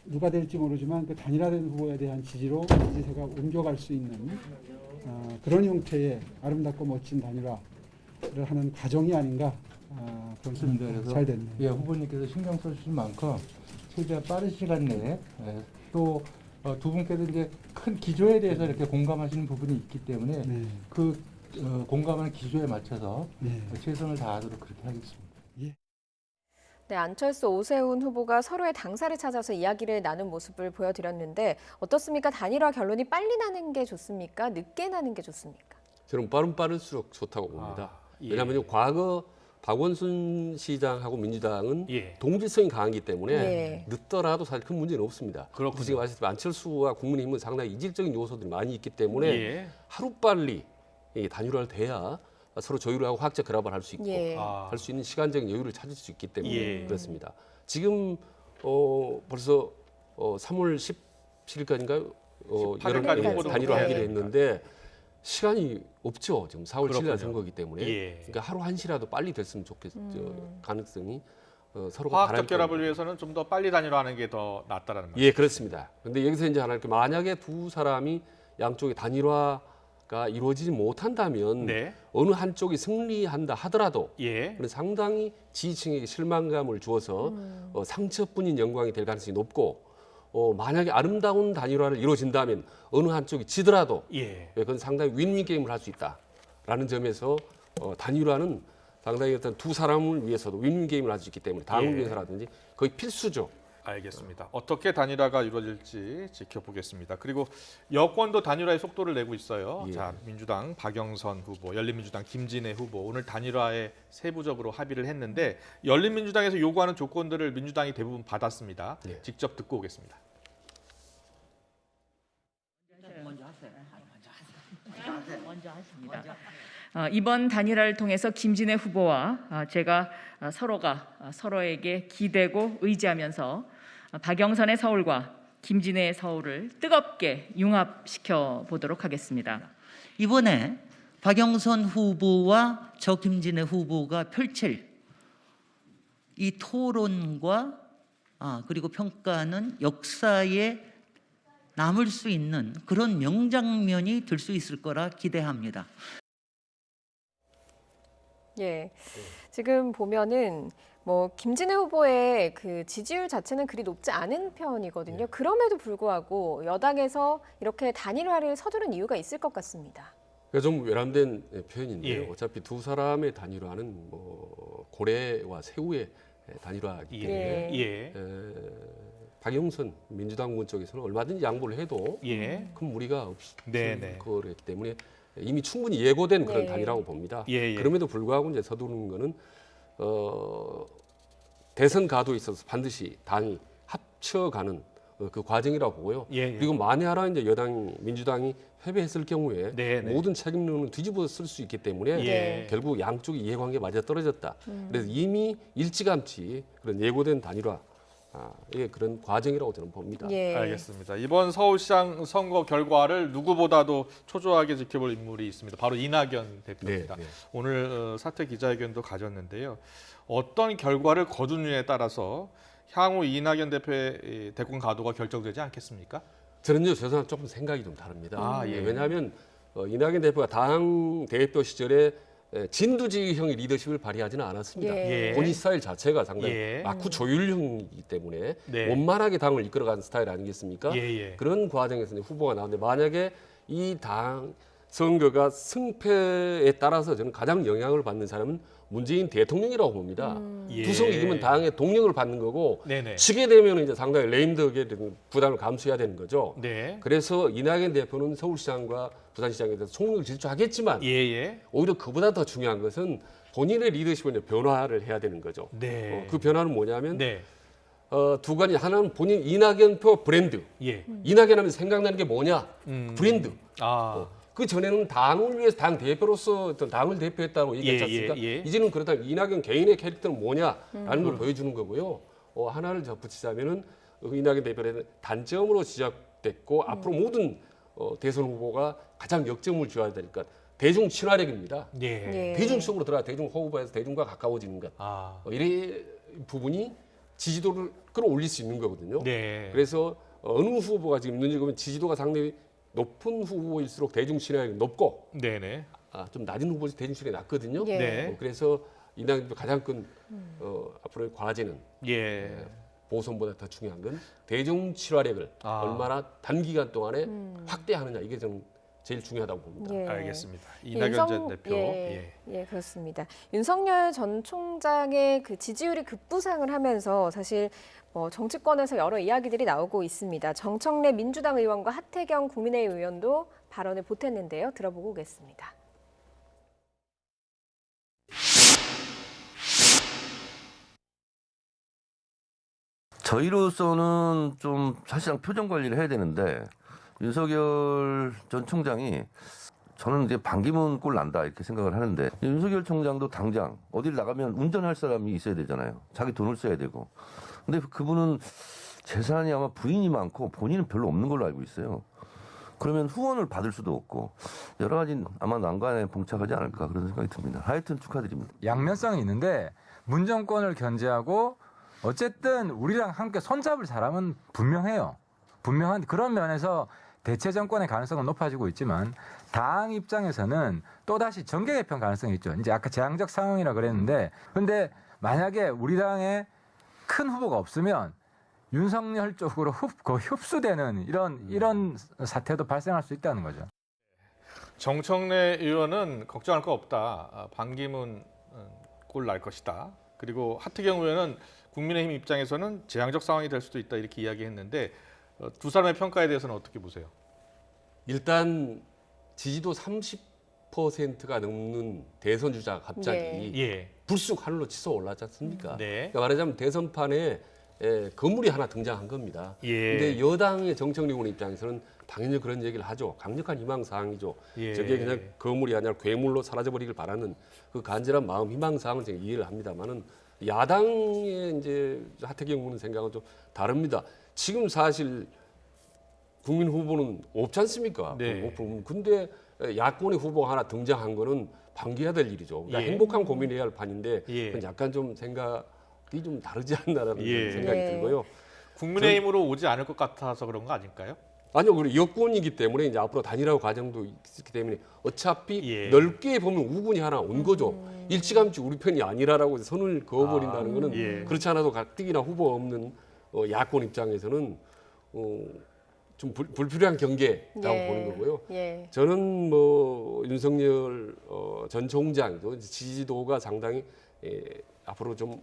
누가 될지 모르지만 그 단일화된 후보에 대한 지지로 지지세가 옮겨갈 수 있는 그런 형태의 아름답고 멋진 단일화를 하는 과정이 아닌가 그런 생각이 잘 됐네요. 예, 후보님께서 신경 써주신 만큼 최대한 빠른 시간 내에 또 두 분께서 이제 큰 기조에 대해서 이렇게 공감하시는 부분이 있기 때문에 그 공감하는 기조에 맞춰서 최선을 다하도록 그렇게 하겠습니다. 네, 안철수, 오세훈 후보가 서로의 당사를 찾아서 이야기를 나눈 모습을 보여드렸는데 어떻습니까? 단일화 결론이 빨리 나는 게 좋습니까? 늦게 나는 게 좋습니까? 저는 빠를수록 좋다고 봅니다. 예. 왜냐하면 과거 박원순 시장하고 민주당은 예. 동질성이 강하기 때문에 예. 늦더라도 사실 큰 문제는 없습니다. 그렇군요. 지금 아시다시피 안철수와 국민의힘은 상당히 이질적인 요소들이 많이 있기 때문에 예. 하루빨리 단일화를 돼야 서로 조율을 하고 화학적 결합을 할 수 있고 예. 할 수 있는 시간적인 여유를 찾을 수 있기 때문에 예. 그렇습니다. 지금 벌써 3월 17일까지인가요? 18일까지 단일화하기로 예. 했는데 시간이 없죠. 지금 4월 7일 날 선거이기 때문에 예. 그러니까 하루 한시라도 빨리 됐으면 좋겠죠. 가능성이 서로가 화학적 바랄 결합을 겁니다. 위해서는 좀 더 빨리 단일화하는 게 더 낫다라는 말이죠. 예, 그렇습니다. 그런데 여기서 이제 하나 이렇게 만약에 두 사람이 양쪽의 단일화가 이루어지지 못한다면 네. 어느 한쪽이 승리한다 하더라도 예. 그건 상당히 지지층에게 실망감을 주어서 상처뿐인 영광이 될 가능성이 높고 만약에 아름다운 단일화를 이루어진다면 어느 한쪽이 지더라도 예. 그건 상당히 윈윈 게임을 할 수 있다라는 점에서 단일화는 상당히 어떤 두 사람을 위해서도 윈윈 게임을 할 수 있기 때문에 당을 예. 위해서라든지 거의 필수죠. 알겠습니다. 어떻게 단일화가 이루어질지 지켜보겠습니다. 그리고 여권도 단일화의 속도를 내고 있어요. 예. 자, 민주당 박영선 후보, 열린민주당 김진애 후보 오늘 단일화에 세부적으로 합의를 했는데 열린민주당에서 요구하는 조건들을 민주당이 대부분 받았습니다. 예. 직접 듣고 오겠습니다. 먼저 하십니다. 이번 단일화를 통해서 김진애 후보와 제가 서로가 서로에게 기대고 의지하면서 박영선의 서울과 김진애의 서울을 뜨겁게 융합시켜 보도록 하겠습니다. 이번에 박영선 후보와 저 김진애 후보가 펼칠 이 토론과 그리고 평가는 역사에 남을 수 있는 그런 명장면이 될 수 있을 거라 기대합니다. 예, 지금 보면은 뭐 김진애 후보의 그 지지율 자체는 그리 높지 않은 편이거든요. 그럼에도 불구하고 여당에서 이렇게 단일화를 서두른 이유가 있을 것 같습니다. 좀 외람된 표현인데요. 예. 어차피 두 사람의 단일화는 고래와 새우의 단일화이기 때문에 예. 박영선 민주당 문 쪽에서는 얼마든지 양보를 해도 예. 큰 무리가 없을 네네. 거기 때문에 이미 충분히 예고된 그런 예. 단일화라고 봅니다. 예. 그럼에도 불구하고 이제 서두르는 거는 대선 가도에 있어서 반드시 당이 합쳐가는 그 과정이라고 보고요. 예. 그리고 만에 하나 이제 여당 민주당이 패배했을 경우에 네네. 모든 책임론은 뒤집어 쓸 수 있기 때문에 예. 결국 양쪽이 이해관계 맞아 떨어졌다. 그래서 이미 일찌감치 그런 예고된 단일화 그런 과정이라고 저는 봅니다. 예. 알겠습니다. 이번 서울시장 선거 결과를 누구보다도 초조하게 지켜볼 인물이 있습니다. 바로 이낙연 대표입니다. 네, 네. 오늘 사퇴 기자회견도 가졌는데요. 어떤 결과를 거두느냐에 따라서 향후 이낙연 대표의 대권 가도가 결정되지 않겠습니까? 저는요, 죄송하지만 조금 생각이 좀 다릅니다. 예. 왜냐하면 이낙연 대표가 당 대표 시절에 진두지휘형의 리더십을 발휘하지는 않았습니다. 예. 본인 스타일 자체가 상당히 예. 마쿠 조율형이기 때문에 네. 원만하게 당을 이끌어가는 스타일 아니겠습니까? 예. 그런 과정에서 이제 후보가 나오는데 만약에 이 당 선거가 승패에 따라서 저는 가장 영향을 받는 사람은 문재인 대통령이라고 봅니다. 두성 이기면 당의 동력을 받는 거고 네네. 지게 되면 이제 상당히 레임덕에 대한 부담을 감수해야 되는 거죠. 네. 그래서 이낙연 대표는 서울시장과 부산시장에 대해서 총력을 질주하겠지만 예. 오히려 그보다 더 중요한 것은 본인의 리더십을 변화를 해야 되는 거죠. 네. 그 변화는 뭐냐면 네. 두 가지. 하나는 본인 이낙연표 브랜드. 예. 이낙연 하면 생각나는 게 뭐냐? 브랜드. 아. 그 전에는 당을 위해서 당 대표로서 어떤 당을 대표했다고 얘기했지 않습니까? 이제는 그렇다면 이낙연 개인의 캐릭터는 뭐냐라는 걸 보여주는 거고요. 하나를 덧붙이자면은 이낙연 대표의 단점으로 지적됐고 앞으로 모든 대선 후보가 가장 역점을 줘야 되니까 대중 친화력입니다. 대중 속으로 들어가 대중 호흡에서 대중과 가까워지는 것. 이런 부분이 지지도를 끌어올릴 수 있는 거거든요. 그래서 어느 후보가 지금 눈여겨 보면 지지도가 상당히 높은 후보일수록 대중 친화력이 높고 좀 낮은 후보일수록 대중 친화력이 낮거든요. 그래서 이낙연 가장 큰 앞으로의 과제는 보선보다 더 중요한 건 대중 친화력을 얼마나 단기간 동안에 확대하느냐. 이게 좀 제일 중요하다고 봅니다. 알겠습니다. 이낙연 전 대표. 예, 그렇습니다. 윤석열 전 총장의 그 지지율이 급부상을 하면서 사실 정치권에서 여러 이야기들이 나오고 있습니다. 정청래 민주당 의원과 하태경 국민의힘 의원도 발언을 보탰는데요. 들어보고 오겠습니다. 저희로서는 좀 사실상 표정 관리를 해야 되는데 윤석열 전 총장이 저는 이제 반기문 꼴 난다 이렇게 생각을 하는데 윤석열 총장도 당장 어딜 나가면 운전할 사람이 있어야 되잖아요. 자기 돈을 써야 되고. 근데 그분은 재산이 아마 부인이 많고 본인은 별로 없는 걸로 알고 있어요. 그러면 후원을 받을 수도 없고 여러 가지 아마 난관에 봉착하지 않을까 그런 생각이 듭니다. 하여튼 축하드립니다. 양면성이 있는데 문 정권을 견제하고 어쨌든 우리랑 함께 손잡을 사람은 분명해요. 분명한 그런 면에서 대체 정권의 가능성은 높아지고 있지만 당 입장에서는 또다시 정계 개편 가능성이 있죠. 이제 아까 재앙적 상황이라 그랬는데 근데 만약에 우리 당에 큰 후보가 없으면 윤석열 쪽으로 흡수되는 이런 사태도 발생할 수 있다는 거죠. 정청래 의원은 걱정할 거 없다. 반기문 꼴 날 것이다. 그리고 하태경 의원은 국민의힘 입장에서는 재앙적 상황이 될 수도 있다 이렇게 이야기했는데 두 사람의 평가에 대해서는 어떻게 보세요? 일단 지지도 30%가 넘는 대선 주자가 갑자기 불쑥 하늘로 치솟아 올랐지 않습니까? 그러니까 말하자면 대선판에 거물이 하나 등장한 겁니다. 근데 여당의 정청래 의원 입장에서는 당연히 그런 얘기를 하죠. 강력한 희망사항이죠. 저게 그냥 거물이 아니라 괴물로 사라져버리길 바라는 그 간절한 마음, 희망사항을 제가 이해를 합니다만은 야당의 이제 하태경 의원 생각은 좀 다릅니다. 지금 사실 국민 후보는 없지 않습니까? 근데 야권의 후보가 하나 등장한 거는 반겨야 될 일이죠. 그러니까 행복한 고민해야 할 판인데 그건 약간 좀 생각이 좀 다르지 않나라는 생각이 들고요. 국민의힘으로 오지 않을 것 같아서 그런 거 아닐까요? 아니요, 우리 여권이기 때문에 이제 앞으로 단일화 과정도 있기 때문에 어차피 넓게 보면 우군이 하나 온 거죠. 일찌감치 우리 편이 아니라라고 선을 그어버린다는 거는 그렇지 않아도 가뜩이나 후보 없는 야권 입장에서는 좀 불필요한 경계라고 보는 거고요. 저는 뭐 윤석열 전 총장도 지지도가 상당히 앞으로 좀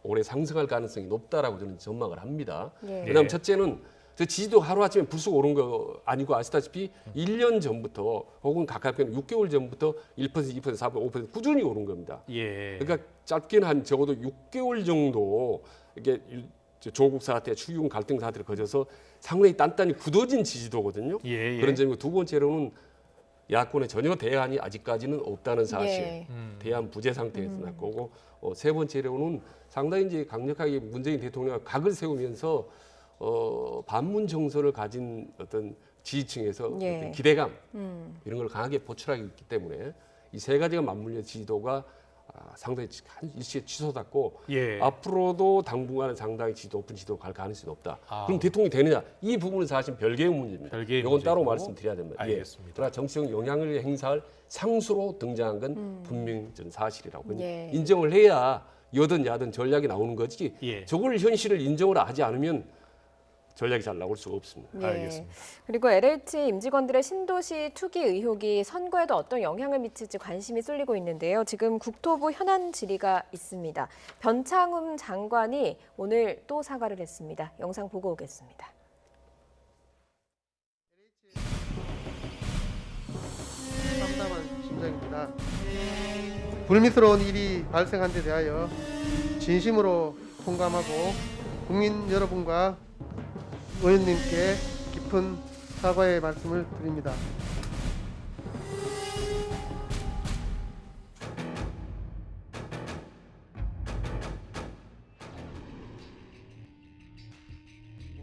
올해 상승할 가능성이 높다라고 저는 전망을 합니다. 그다음 첫째는 지지도 하루아침에 불쑥 오른 거 아니고 아시다시피 1년 전부터 혹은 가깝게 6개월 전부터 1%, 2%, 4%, 5% 꾸준히 오른 겁니다. 그러니까 짧게는 한 적어도 6개월 정도 이게 조국 사태, 추경 갈등 사태를 거쳐서 상당히 단단히 굳어진 지지도거든요. 그런 점이고 두 번째로는 야권의 전혀 대안이 아직까지는 없다는 사실, 대안 부재 상태에서 날 거고 세 번째로는 상당히 이제 강력하게 문재인 대통령이 각을 세우면서 반문 정서를 가진 어떤 지지층에서 어떤 기대감 이런 걸 강하게 보충하고 있기 때문에 이 세 가지가 맞물려 지지도가 상당히 한 일시에 치솟았고 앞으로도 당분간은 상당히 높은 지지도 갈 가능성이 높다. 그럼 대통령이 되느냐? 이 부분은 사실 별개의 문제입니다. 이건 따로 말씀드려야 됩니다. 알겠습니다. 그러나 정치적 영향을 행사할 상수로 등장한 건 분명히 전 사실이라고 인정을 해야 여든 야든 전략이 나오는 거지. 저걸 현실을 인정을 하지 않으면 전략이 잘 나올 수가 없습니다. 예. 알겠습니다. 그리고 LH 임직원들의 신도시 투기 의혹이 선거에도 어떤 영향을 미칠지 관심이 쏠리고 있는데요. 지금 국토부 현안 질의가 있습니다. 변창흠 장관이 오늘 또 사과를 했습니다. 영상 보고 오겠습니다. 담담한 심정입니다. 불미스러운 일이 발생한 데 대하여 진심으로 통감하고 국민 여러분과 의원님께 깊은 사과의 말씀을 드립니다.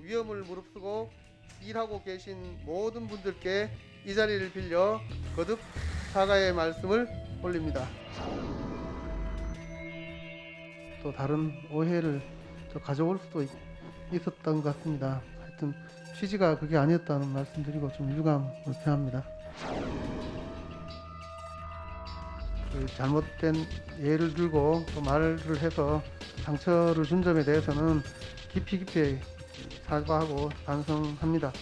위험을 무릅쓰고 일하고 계신 모든 분들께 이 자리를 빌려 거듭 사과의 말씀을 올립니다. 또 다른 오해를 가져올 수도 있었던 것 같습니다. 하여튼 취지가 그게 아니었다는 말씀드리고 좀 유감을 표합니다. 그 잘못된 예를 들고 또 말을 해서 상처를 준 점에 대해서는 깊이 사과하고 반성합니다.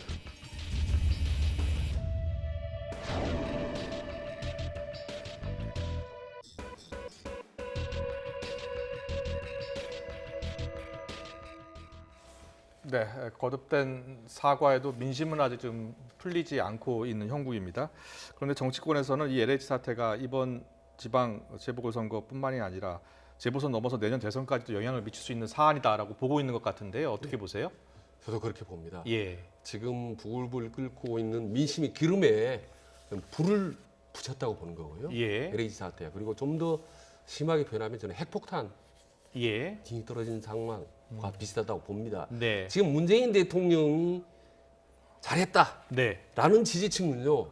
네, 거듭된 사과에도 민심은 아직 좀 풀리지 않고 있는 형국입니다. 그런데 정치권에서는 이 LH 사태가 이번 지방 재보궐선거뿐만이 아니라 재보선 넘어서 내년 대선까지도 영향을 미칠 수 있는 사안이다라고 보고 있는 것 같은데요. 어떻게 보세요? 저도 그렇게 봅니다. 예. 지금 부글부글 끓고 있는 민심이 기름에 불을 붙였다고 보는 거고요. 예. LH 사태야. 그리고 좀 더 심하게 변하면 저는 핵폭탄 예. 딩이 떨어진 상황과 비슷하다고 봅니다. 네. 지금 문재인 대통령이 잘했다라는 네. 지지층은요.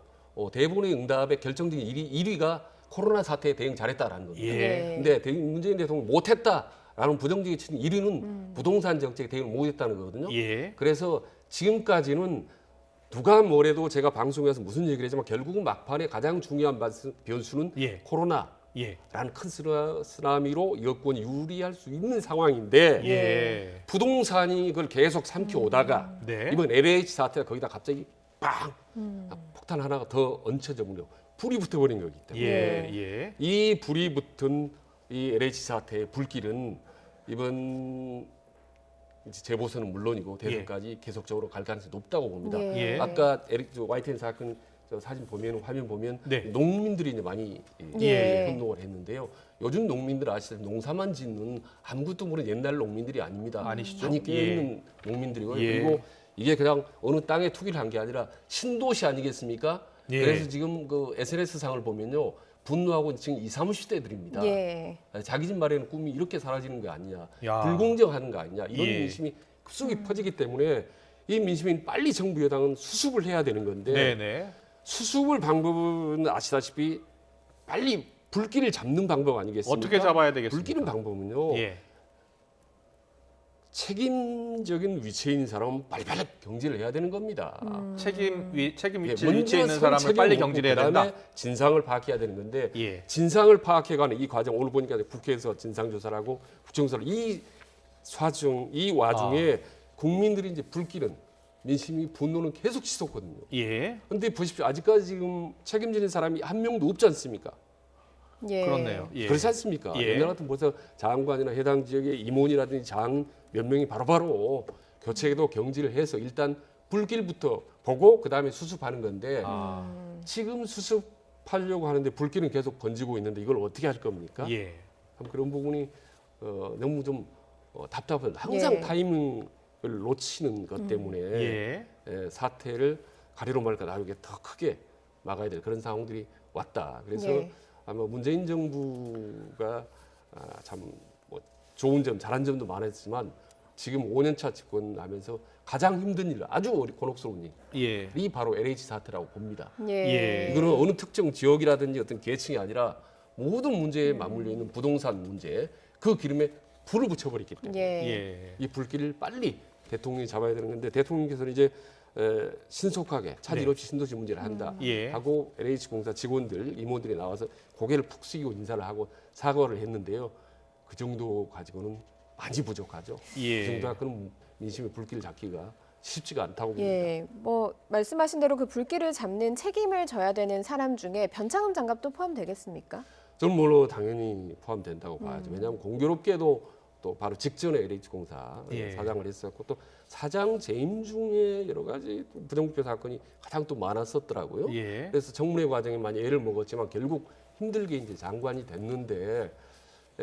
대부분의 응답의 결정적인 1위가 코로나 사태에 대응 잘했다라는 겁니다. 예. 근데 문재인 대통령이 못했다라는 부정적인 1위는 부동산 정책에 대응을 못했다는 거거든요. 예. 그래서 지금까지는 누가 뭐래도 제가 방송에서 무슨 얘기를 했지만 결국은 막판에 가장 중요한 변수는 코로나. 라는 큰 쓰나미로 여권이 유리할 수 있는 상황인데 부동산이 그걸 계속 삼켜오다가 이번 LH 사태가 거기다 갑자기 빵 폭탄 하나가 더 얹혀져 버려 불이 붙어버린 거기 때문에 이 불이 붙은 이 LH 사태의 불길은 이번 재보선은 물론이고 대선까지 계속적으로 갈 가능성이 높다고 봅니다. 아까 YTN 사건 사진 보면 화면 보면 농민들이 이제 많이 혼동을 했는데요. 요즘 농민들 아시다시피 농사만 짓는 아무것도 모르는 옛날 농민들이 아닙니다. 아니시죠? 많이 깨어있는 농민들이고요. 그리고 이게 그냥 어느 땅에 투기를 한 게 아니라 신도시 아니겠습니까? 그래서 지금 그 SNS 상을 보면요. 분노하고 지금 20, 30대들입니다. 자기 집 마련의 꿈이 이렇게 사라지는 거 아니냐. 불공정한 거 아니냐. 이런 민심이 급속히 퍼지기 때문에 이 민심이 빨리 정부 여당은 수습을 해야 되는 건데 수습을 방법은 아시다시피 빨리 불길을 잡는 방법 아니겠습니까? 어떻게 잡아야 되겠습니까? 불길은 방법은요. 책임적인 위치에 있는 사람은 빨리빨리 경질을 해야 되는 겁니다. 책임 위치에 있는 사람을 빨리 경질해야 된다. 그다음에 진상을 파악해야 되는 건데 진상을 파악해가는 이 과정 오늘 보니까 국회에서 진상조사를 하고 국정조사를 이 와중에 국민들이 이제 불길은 민심이 분노는 계속 치솟거든요. 그런데 보십시오. 아직까지 지금 책임지는 사람이 한 명도 없지 않습니까? 그렇네요. 그렇지 않습니까? 옛날 같은 벌써 장관이나 해당 지역의 임원이라든지 장 몇 명이 바로바로 교체도 경질을 해서 일단 불길부터 보고 그다음에 수습하는 건데 지금 수습하려고 하는데 불길은 계속 번지고 있는데 이걸 어떻게 할 겁니까? 참 그런 부분이 너무 좀 답답한 항상 타이밍을 놓치는 것 때문에 사태를 가리로 말까 나르게 더 크게 막아야 될 그런 상황들이 왔다. 그래서 아마 문재인 정부가 참 뭐 좋은 점, 잘한 점도 많았지만 지금 5년차 집권하면서 가장 힘든 일, 아주 곤혹스러운 일이 바로 LH 사태라고 봅니다. 이거는 어느 특정 지역이라든지 어떤 계층이 아니라 모든 문제에 맞물려 있는 부동산 문제, 그 기름에 불을 붙여버렸기 때문에 이 불길을 빨리 대통령이 잡아야 되는 건데 대통령께서는 이제 신속하게 차질 없이 신도시 문제를 한다 하고 LH공사 직원들, 임원들이 나와서 고개를 푹 숙이고 인사를 하고 사과를 했는데요. 그 정도 가지고는 많이 부족하죠. 그 정도 갖고는 민심의 불길을 잡기가 쉽지가 않다고 봅니다. 예, 뭐 말씀하신 대로 그 불길을 잡는 책임을 져야 되는 사람 중에 변창흠 장갑도 포함되겠습니까? 저는 물론 당연히 포함된다고 봐야죠. 왜냐하면 공교롭게도 또 바로 직전에 LH공사 예. 사장을 했었고 또 사장 재임 중에 여러 가지 또 부정부패 사건이 가장 또 많았었더라고요. 예. 그래서 청문회 과정에 많이 애를 먹었지만 결국 힘들게 이제 장관이 됐는데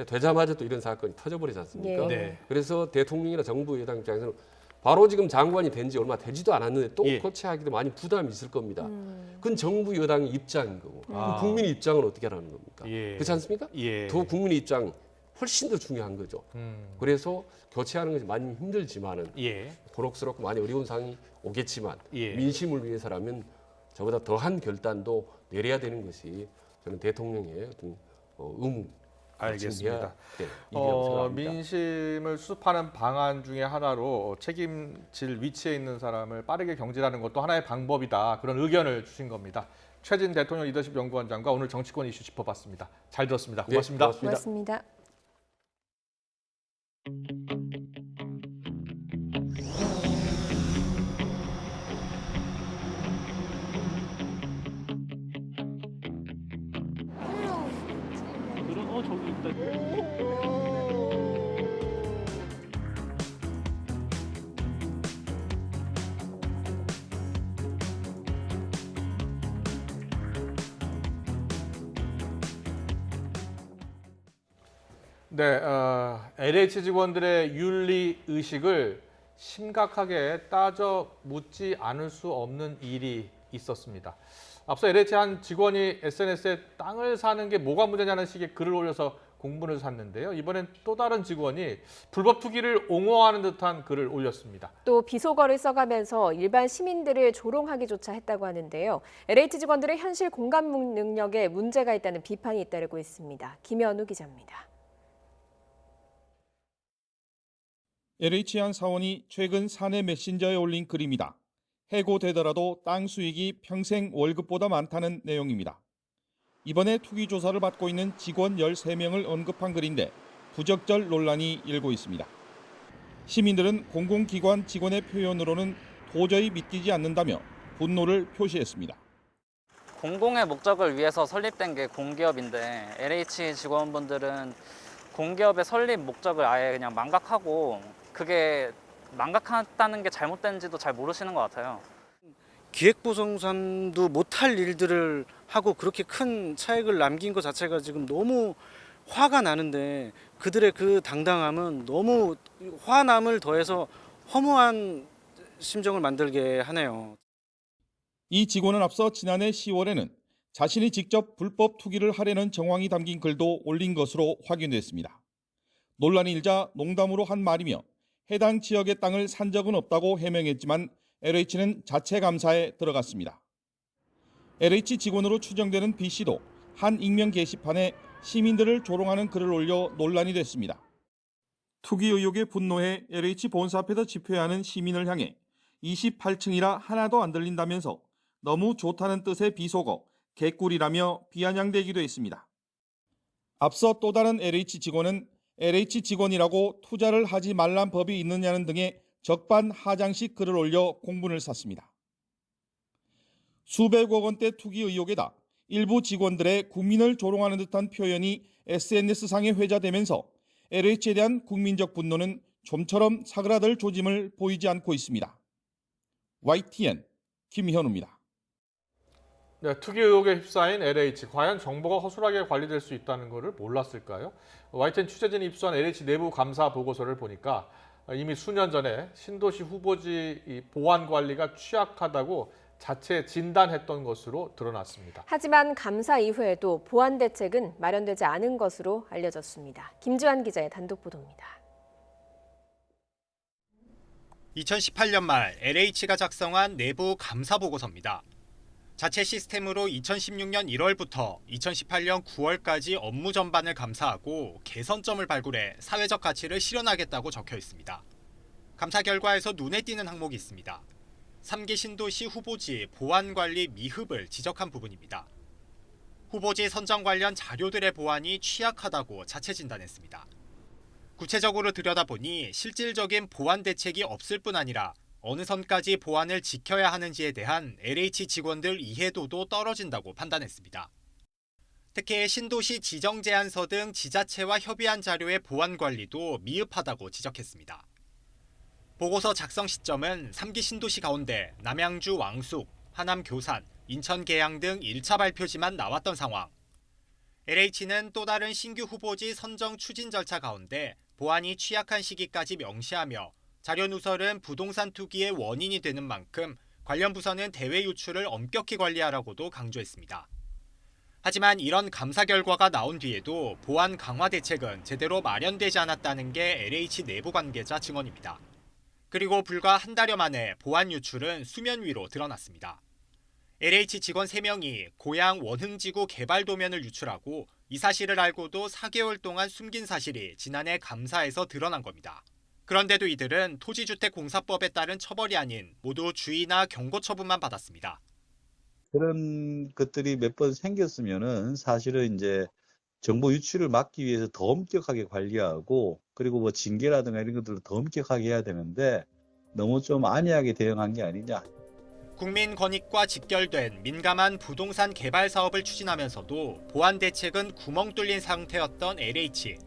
되자마자 또 이런 사건이 터져버리지 않습니까? 예. 네. 그래서 대통령이나 정부 여당 입장에서는 바로 지금 장관이 된 지 얼마 되지도 않았는데 또 예. 교체하기도 많이 부담이 있을 겁니다. 그건 정부 여당의 입장인 거고 그럼 국민의 입장은 어떻게 하라는 겁니까? 예. 그렇지 않습니까? 예. 더 국민의 입장 훨씬 더 중요한 거죠. 그래서 교체하는 것이 많이 힘들지만은 예. 고록스럽고 많이 어려운 상황이 오겠지만 예. 민심을 위해서라면 저보다 더한 결단도 내려야 되는 것이 저는 대통령의 어떤 의무. 알겠습니다. 네, 일이라고 생각합니다. 민심을 수습하는 방안 중에 하나로 책임질 위치에 있는 사람을 빠르게 경질하는 것도 하나의 방법이다. 그런 의견을 주신 겁니다. 최진 대통령 리더십 연구원장과 오늘 정치권 이슈 짚어봤습니다. 잘 들었습니다. 고맙습니다. 네, 고맙습니다. 저기 있다. 네, LH 직원들의 윤리 의식을 심각하게 따져 묻지 않을 수 없는 일이 있었습니다. 앞서 LH 한 직원이 SNS에 땅을 사는 게 뭐가 문제냐는 식의 글을 올려서 공분을 샀는데요. 이번엔 또 다른 직원이 불법 투기를 옹호하는 듯한 글을 올렸습니다. 또 비속어를 써가면서 일반 시민들을 조롱하기조차 했다고 하는데요. LH 직원들의 현실 공감 능력에 문제가 있다는 비판이 잇따르고 있습니다. 김현우 기자입니다. LH 한 사원이 최근 사내 메신저에 올린 글입니다. 해고되더라도 땅 수익이 평생 월급보다 많다는 내용입니다. 이번에 투기 조사를 받고 있는 직원 13명을 언급한 글인데 부적절 논란이 일고 있습니다. 시민들은 공공기관 직원의 표현으로는 도저히 믿기지 않는다며 분노를 표시했습니다. 공공의 목적을 위해서 설립된 게 공기업인데 LH 직원분들은 공기업의 설립 목적을 아예 그냥 망각하고 그게 망각했다는 게 잘못된지도 잘 모르시는 것 같아요. 기획부동산도 못할 일들을 하고 그렇게 큰 차익을 남긴 것 자체가 지금 너무 화가 나는데 그들의 그 당당함은 너무 화남을 더해서 허무한 심정을 만들게 하네요. 이 직원은 앞서 지난해 10월에는 자신이 직접 불법 투기를 하려는 정황이 담긴 글도 올린 것으로 확인됐습니다. 논란이 일자 농담으로 한 말이며 해당 지역의 땅을 산 적은 없다고 해명했지만 LH는 자체 감사에 들어갔습니다. LH 직원으로 추정되는 B씨도 한 익명 게시판에 시민들을 조롱하는 글을 올려 논란이 됐습니다. 투기 의혹에 분노해 LH 본사 앞에서 집회하는 시민을 향해 28층이라 하나도 안 들린다면서 너무 좋다는 뜻의 비속어, 개꿀이라며 비아냥대기도 했습니다. 앞서 또 다른 LH 직원은 LH 직원이라고 투자를 하지 말란 법이 있느냐는 등의 적반하장식 글을 올려 공분을 샀습니다. 수백억 원대 투기 의혹에다 일부 직원들의 국민을 조롱하는 듯한 표현이 SNS상에 회자되면서 LH에 대한 국민적 분노는 좀처럼 사그라들 조짐을 보이지 않고 있습니다. YTN 김현우입니다. 네, 투기 의혹에 휩싸인 LH, 과연 정보가 허술하게 관리될 수 있다는 것을 몰랐을까요? YTN 취재진이 입수한 LH 내부 감사 보고서를 보니까 이미 수년 전에 신도시 후보지 보안 관리가 취약하다고 자체 진단했던 것으로 드러났습니다. 하지만 감사 이후에도 보안 대책은 마련되지 않은 것으로 알려졌습니다. 김주한 기자의 단독 보도입니다. 2018년 말 LH가 작성한 내부 감사 보고서입니다. 자체 시스템으로 2016년 1월부터 2018년 9월까지 업무 전반을 감사하고 개선점을 발굴해 사회적 가치를 실현하겠다고 적혀 있습니다. 감사 결과에서 눈에 띄는 항목이 있습니다. 3기 신도시 후보지 보안 관리 미흡을 지적한 부분입니다. 후보지 선정 관련 자료들의 보안이 취약하다고 자체 진단했습니다. 구체적으로 들여다보니 실질적인 보안 대책이 없을 뿐 아니라 어느 선까지 보안을 지켜야 하는지에 대한 LH 직원들 이해도도 떨어진다고 판단했습니다. 특히 신도시 지정제안서 등 지자체와 협의한 자료의 보안 관리도 미흡하다고 지적했습니다. 보고서 작성 시점은 3기 신도시 가운데 남양주 왕숙, 하남 교산, 인천 계양 등 1차 발표지만 나왔던 상황. LH는 또 다른 신규 후보지 선정 추진 절차 가운데 보안이 취약한 시기까지 명시하며 자료 누설은 부동산 투기의 원인이 되는 만큼 관련 부서는 대외 유출을 엄격히 관리하라고도 강조했습니다. 하지만 이런 감사 결과가 나온 뒤에도 보안 강화 대책은 제대로 마련되지 않았다는 게 LH 내부 관계자 증언입니다. 그리고 불과 한 달여 만에 보안 유출은 수면 위로 드러났습니다. LH 직원 3명이 고양 원흥지구 개발 도면을 유출하고 이 사실을 알고도 4개월 동안 숨긴 사실이 지난해 감사에서 드러난 겁니다. 그런데도 이들은 토지주택공사법에 따른 처벌이 아닌 모두 주의나 경고 처분만 받았습니다. 그런 것들이 몇 번 생겼으면은 사실은 이제 정보 유출을 막기 위해서 더 엄격하게 관리하고 그리고 뭐 징계라든가 이런 것들을 더 엄격하게 해야 되는데 너무 좀 안이하게 대응한 게 아니냐. 국민 권익과 직결된 민감한 부동산 개발 사업을 추진하면서도 보안 대책은 구멍 뚫린 상태였던 LH.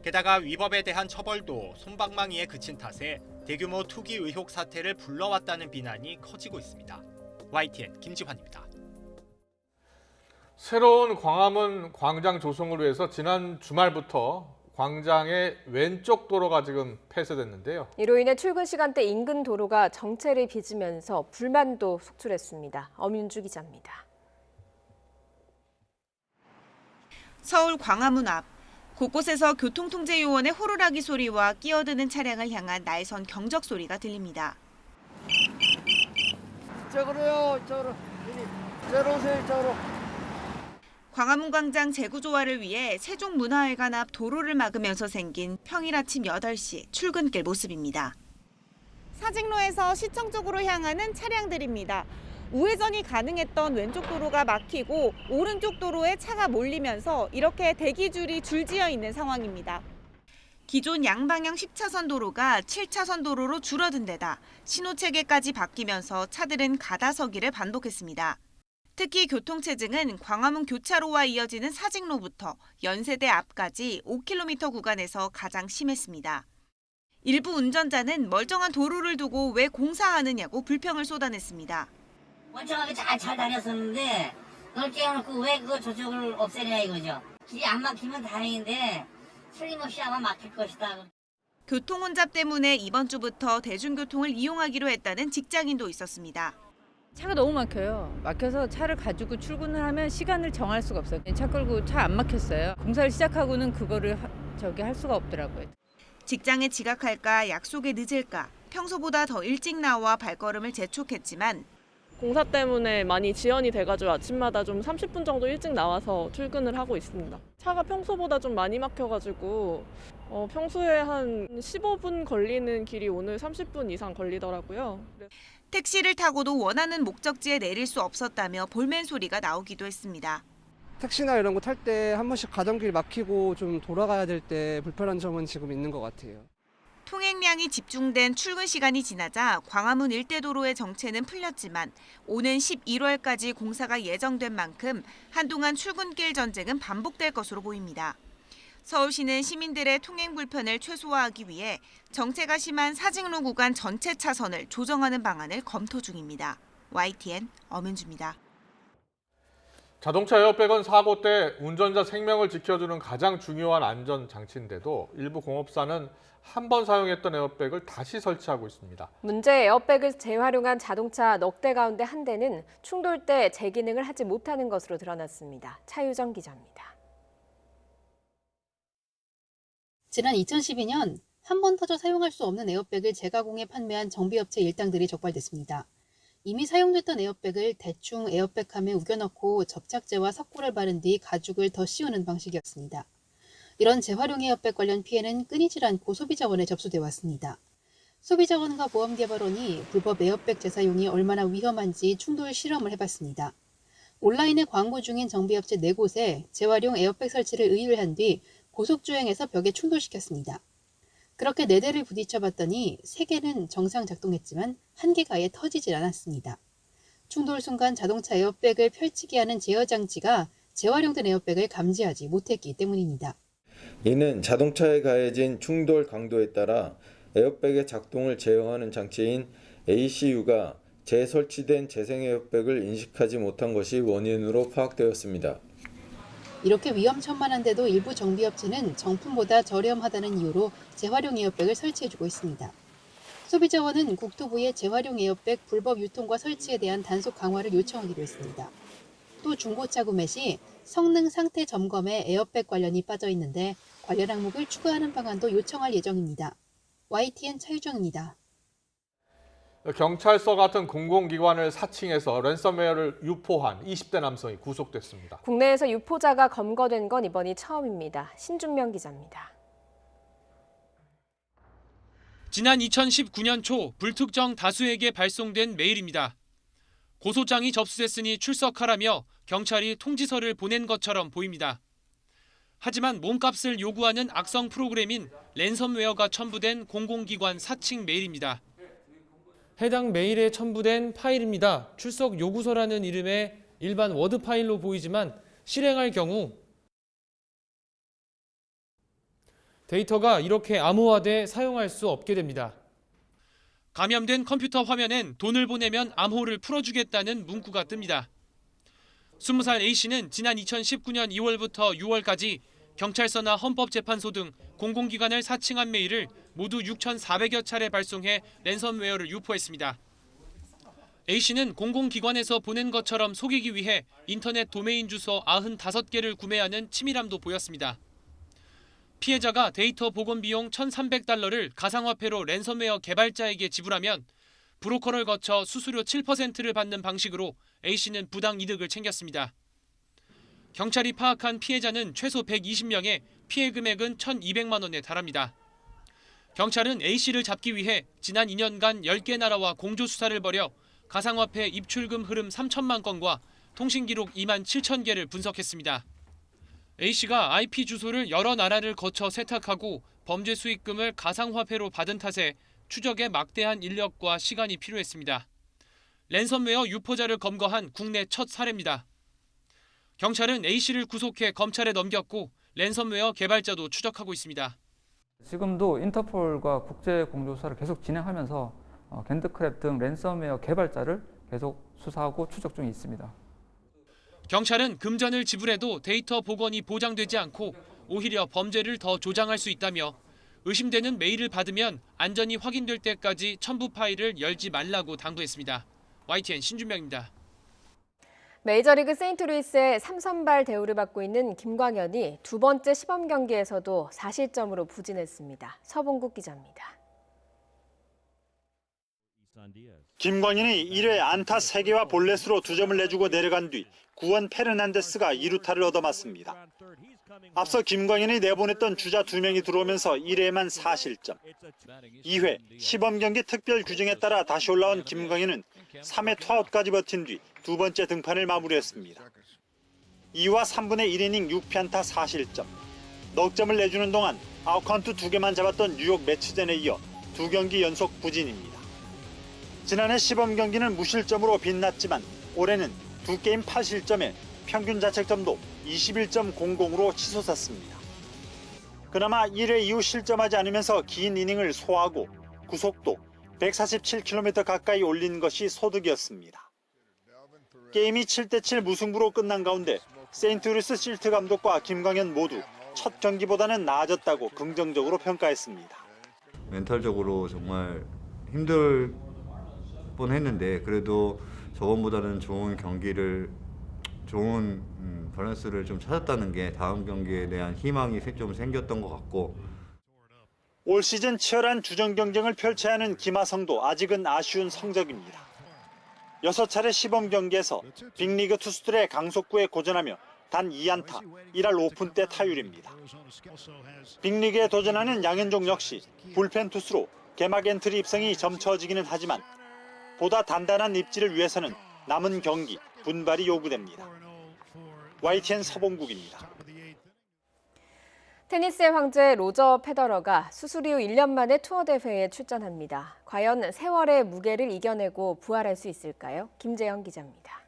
게다가 위법에 대한 처벌도 솜방망이에 그친 탓에 대규모 투기 의혹 사태를 불러왔다는 비난이 커지고 있습니다. YTN 김지환입니다. 새로운 광화문 광장 조성을 위해서 지난 주말부터 광장의 왼쪽 도로가 지금 폐쇄됐는데요. 이로 인해 출근 시간대 인근 도로가 정체를 빚으면서 불만도 속출했습니다. 엄윤주 기자입니다. 서울 광화문 앞. 곳곳에서 교통통제요원의 호루라기 소리와 끼어드는 차량을 향한 날선 경적 소리가 들립니다. 이쪽으로요, 이쪽으로. 이쪽으로 오세요, 이쪽으로. 광화문 광장 재구조화를 위해 세종문화회관 앞 도로를 막으면서 생긴 평일 아침 8시 출근길 모습입니다. 사직로에서 시청 쪽으로 향하는 차량들입니다. 우회전이 가능했던 왼쪽 도로가 막히고 오른쪽 도로에 차가 몰리면서 이렇게 대기줄이 줄지어 있는 상황입니다. 기존 양방향 10차선 도로가 7차선 도로로 줄어든 데다 신호체계까지 바뀌면서 차들은 가다서기를 반복했습니다. 특히 교통체증은 광화문 교차로와 이어지는 사직로부터 연세대 앞까지 5km 구간에서 가장 심했습니다. 일부 운전자는 멀쩡한 도로를 두고 왜 공사하느냐고 불평을 쏟아냈습니다. 멀쩡하게 잘 다녔었는데 넓게 해놓고 왜 그거 저쪽을 없애냐 이거죠. 길이 안 막히면 다행인데 틀림없이 아마 막힐 것이다. 교통 혼잡 때문에 이번 주부터 대중교통을 이용하기로 했다는 직장인도 있었습니다. 차가 너무 막혀요. 막혀서 차를 가지고 출근을 하면 시간을 정할 수가 없어요. 차 끌고 차 안 막혔어요. 공사를 시작하고는 그거를 할 수가 없더라고요. 직장에 지각할까 약속에 늦을까 평소보다 더 일찍 나와 발걸음을 재촉했지만 공사 때문에 많이 지연이 돼가지고 아침마다 좀 30분 정도 일찍 나와서 출근을 하고 있습니다. 차가 평소보다 좀 많이 막혀가지고 평소에 한 15분 걸리는 길이 오늘 30분 이상 걸리더라고요. 택시를 타고도 원하는 목적지에 내릴 수 없었다며 볼멘 소리가 나오기도 했습니다. 택시나 이런 거 탈 때 한 번씩 가던 길 막히고 좀 돌아가야 될 때 불편한 점은 지금 있는 것 같아요. 통행량이 집중된 출근 시간이 지나자 광화문 일대 도로의 정체는 풀렸지만 오는 11월까지 공사가 예정된 만큼 한동안 출근길 전쟁은 반복될 것으로 보입니다. 서울시는 시민들의 통행 불편을 최소화하기 위해 정체가 심한 사직로 구간 전체 차선을 조정하는 방안을 검토 중입니다. YTN 엄은주입니다. 자동차 에어백은 사고 때 운전자 생명을 지켜주는 가장 중요한 안전장치인데도 일부 공업사는 한 번 사용했던 에어백을 다시 설치하고 있습니다. 문제 에어백을 재활용한 자동차 넉 대 가운데 한 대는 충돌 때 재기능을 하지 못하는 것으로 드러났습니다. 차유정 기자입니다. 지난 2012년 한 번 터져 사용할 수 없는 에어백을 재가공해 판매한 정비업체 일당들이 적발됐습니다. 이미 사용됐던 에어백을 대충 에어백함에 우겨넣고 접착제와 석고를 바른 뒤 가죽을 더 씌우는 방식이었습니다. 이런 재활용 에어백 관련 피해는 끊이질 않고 소비자원에 접수돼 왔습니다. 소비자원과 보험개발원이 불법 에어백 재사용이 얼마나 위험한지 충돌 실험을 해봤습니다. 온라인에 광고 중인 정비업체 4곳에 재활용 에어백 설치를 의뢰한 뒤 고속주행해서 벽에 충돌시켰습니다. 그렇게 4대를 부딪혀봤더니 3개는 정상 작동했지만 1개가 아예 터지질 않았습니다. 충돌 순간 자동차 에어백을 펼치게 하는 제어 장치가 재활용된 에어백을 감지하지 못했기 때문입니다. 이는 자동차에 가해진 충돌 강도에 따라 에어백의 작동을 제어하는 장치인 ACU가 재설치된 재생 에어백을 인식하지 못한 것이 원인으로 파악되었습니다. 이렇게 위험천만한데도 일부 정비업체는 정품보다 저렴하다는 이유로 재활용 에어백을 설치해주고 있습니다. 소비자원은 국토부에 재활용 에어백 불법 유통과 설치에 대한 단속 강화를 요청하기로 했습니다. 또 중고차 구매 시 성능 상태 점검에 에어백 관련이 빠져 있는데 관련 항목을 추가하는 방안도 요청할 예정입니다. YTN 차유정입니다. 경찰서 같은 공공기관을 사칭해서 랜섬웨어를 유포한 20대 남성이 구속됐습니다. 국내에서 유포자가 검거된 건 이번이 처음입니다. 신준명 기자입니다. 지난 2019년 초 불특정 다수에게 발송된 메일입니다. 고소장이 접수됐으니 출석하라며 경찰이 통지서를 보낸 것처럼 보입니다. 하지만 몸값을 요구하는 악성 프로그램인 랜섬웨어가 첨부된 공공기관 사칭 메일입니다. 해당 메일에 첨부된 파일입니다. 출석 요구서라는 이름의 일반 워드 파일로 보이지만 실행할 경우 데이터가 이렇게 암호화돼 사용할 수 없게 됩니다. 감염된 컴퓨터 화면엔 돈을 보내면 암호를 풀어주겠다는 문구가 뜹니다. 20살 A씨는 지난 2019년 2월부터 6월까지 경찰서나 헌법재판소 등 공공기관을 사칭한 메일을 모두 6,400여 차례 발송해 랜섬웨어를 유포했습니다. A씨는 공공기관에서 보낸 것처럼 속이기 위해 인터넷 도메인 주소 95개를 구매하는 치밀함도 보였습니다. 피해자가 데이터 복원 비용 1,300달러를 가상화폐로 랜섬웨어 개발자에게 지불하면 브로커를 거쳐 수수료 7%를 받는 방식으로 A씨는 부당 이득을 챙겼습니다. 경찰이 파악한 피해자는 최소 120명에 피해 금액은 1,200만 원에 달합니다. 경찰은 A씨를 잡기 위해 지난 2년간 10개 나라와 공조 수사를 벌여 가상화폐 입출금 흐름 3천만 건과 통신기록 2만 7천 개를 분석했습니다. A씨가 IP 주소를 여러 나라를 거쳐 세탁하고 범죄 수익금을 가상화폐로 받은 탓에 추적에 막대한 인력과 시간이 필요했습니다. 랜섬웨어 유포자를 검거한 국내 첫 사례입니다. 경찰은 A씨를 구속해 검찰에 넘겼고 랜섬웨어 개발자도 추적하고 있습니다. 지금도 인터폴과 국제 공조수사를 계속 진행하면서 겐드크랩 등 랜섬웨어 개발자를 계속 수사하고 추적 중에 있습니다. 경찰은 금전을 지불해도 데이터 복원이 보장되지 않고 오히려 범죄를 더 조장할 수 있다며 의심되는 메일을 받으면 안전이 확인될 때까지 첨부 파일을 열지 말라고 당부했습니다. YTN 신준명입니다. 메이저리그 세인트루이스의 3선발 대우를 받고 있는 김광현이 두 번째 시범 경기에서도 4실점으로 부진했습니다. 서봉국 기자입니다. 김광현이 1회 안타 3개와 볼넷으로 2점을 내주고 내려간 뒤 구원 페르난데스가 2루타를 얻어맞습니다. 앞서 김광현이 내보냈던 주자 2명이 들어오면서 1회에만 4실점. 2회 시범 경기 특별 규정에 따라 다시 올라온 김광현은 3회 투아웃까지 버틴 뒤 두 번째 등판을 마무리했습니다. 2와 3분의 1이닝 6피안타 4실점. 넉 점을 내주는 동안 아웃카운트 2개만 잡았던 뉴욕 매치전에 이어 2경기 연속 부진입니다. 지난해 시범 경기는 무실점으로 빛났지만 올해는 2게임 8실점에 평균 자책점도 21.00으로 치솟았습니다. 그나마 1회 이후 실점하지 않으면서 긴 이닝을 소화하고 구속도 147km 가까이 올린 것이 소득이었습니다. 게임이 7대7 무승부로 끝난 가운데 세인트루이스 실트 감독과 김광현 모두 첫 경기보다는 나아졌다고 긍정적으로 평가했습니다. 멘탈적으로 정말 힘들 뻔했는데 그래도 저번보다는 좋은 경기를 좋은 밸런스를 좀 찾았다는 게 다음 경기에 대한 희망이 좀 생겼던 것 같고 올 시즌 치열한 주전 경쟁을 펼쳐야 하는 김하성도 아직은 아쉬운 성적입니다. 6차례 시범 경기에서 빅리그 투수들의 강속구에 고전하며 단 2안타, 1할 5푼대 타율입니다. 빅리그에 도전하는 양현종 역시 불펜 투수로 개막 엔트리 입성이 점쳐지기는 하지만 보다 단단한 입지를 위해서는 남은 경기, 분발이 요구됩니다. YTN 서봉국입니다. 테니스의 황제 로저 페더러가 수술 이후 1년 만에 투어 대회에 출전합니다. 과연 세월의 무게를 이겨내고 부활할 수 있을까요? 김재영 기자입니다.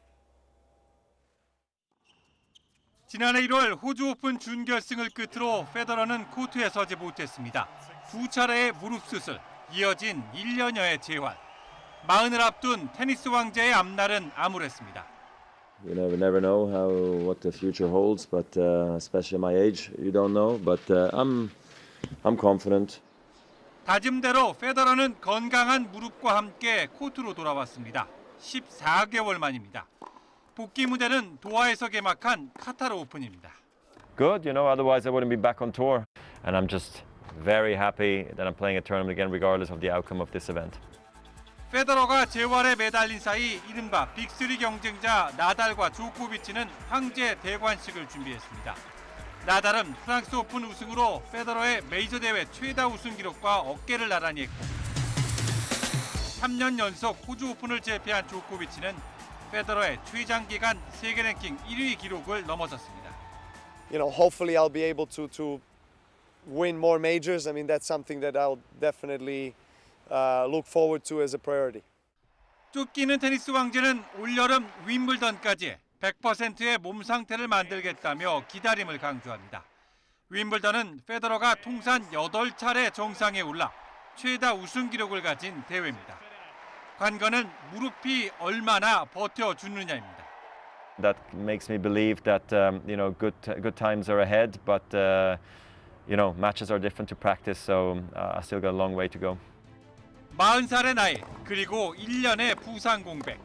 지난해 1월 호주 오픈 준결승을 끝으로 페더러는 코트에 서지 못했습니다. 두 차례의 무릎 수술, 이어진 1년여의 재활. 40을 앞둔 테니스 왕제의 앞날은 암울했습니다. You never know what the future holds, but especially my age, you don't know. But I'm confident. 다짐대로 페더러는 건강한 무릎과 함께 코트로 돌아왔습니다. 14개월 만입니다. 복귀 무대는 도하에서 개막한 카타르 오픈입니다. Good, otherwise I wouldn't be back on tour. And I'm just very happy that I'm playing a tournament again, regardless of the outcome of this event. 페더러가 재활에 매달린 사이 이른바 빅3 경쟁자 나달과 조코비치는 황제 대관식을 준비했습니다. 나달은 프랑스 오픈 우승으로 페더러의 메이저 대회 최다 우승 기록과 어깨를 나란히 했고 3년 연속 호주 오픈을 제패한 조코비치는 페더러의 최장기간 세계 랭킹 1위 기록을 넘어섰습니다. Hopefully I'll be able to win more majors. I mean, that's something that I'll definitely look forward to as a priority. 쫓기는 테니스 왕제는 올여름 윈블던까지 100%의 몸 상태를 만들겠다며 기다림을 강조합니다. 윈블던은 페더러가 통산 8차례 정상에 올라 최다 우승 기록을 가진 대회입니다. 관건은 무릎이 얼마나 버텨주느냐입니다. That makes me believe that good times are ahead, but matches are different to practice, so I still got a long way to go. 40살의 나이 그리고 1년의 부상 공백.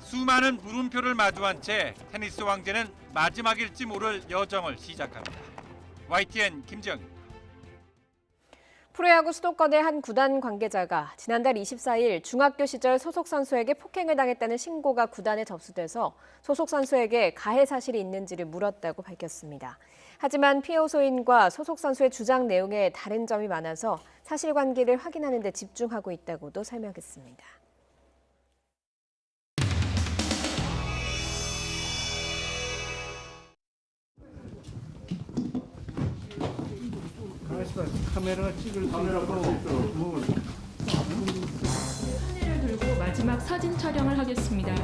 수많은 물음표를 마주한 채 테니스 왕제는 마지막일지 모를 여정을 시작합니다. YTN 김지영입니다. 프로야구 수도권의 한 구단 관계자가 지난달 24일 중학교 시절 소속 선수에게 폭행을 당했다는 신고가 구단에 접수돼서 소속 선수에게 가해 사실이 있는지를 물었다고 밝혔습니다. 하지만 피해 호소인과 소속 선수의 주장 내용에 다른 점이 많아서 사실관계를 확인하는 데 집중하고 있다고도 설명했습니다. 카메라 찍을 카메라로 카메라를 들고 마지막 사진 촬영을 하겠습니다.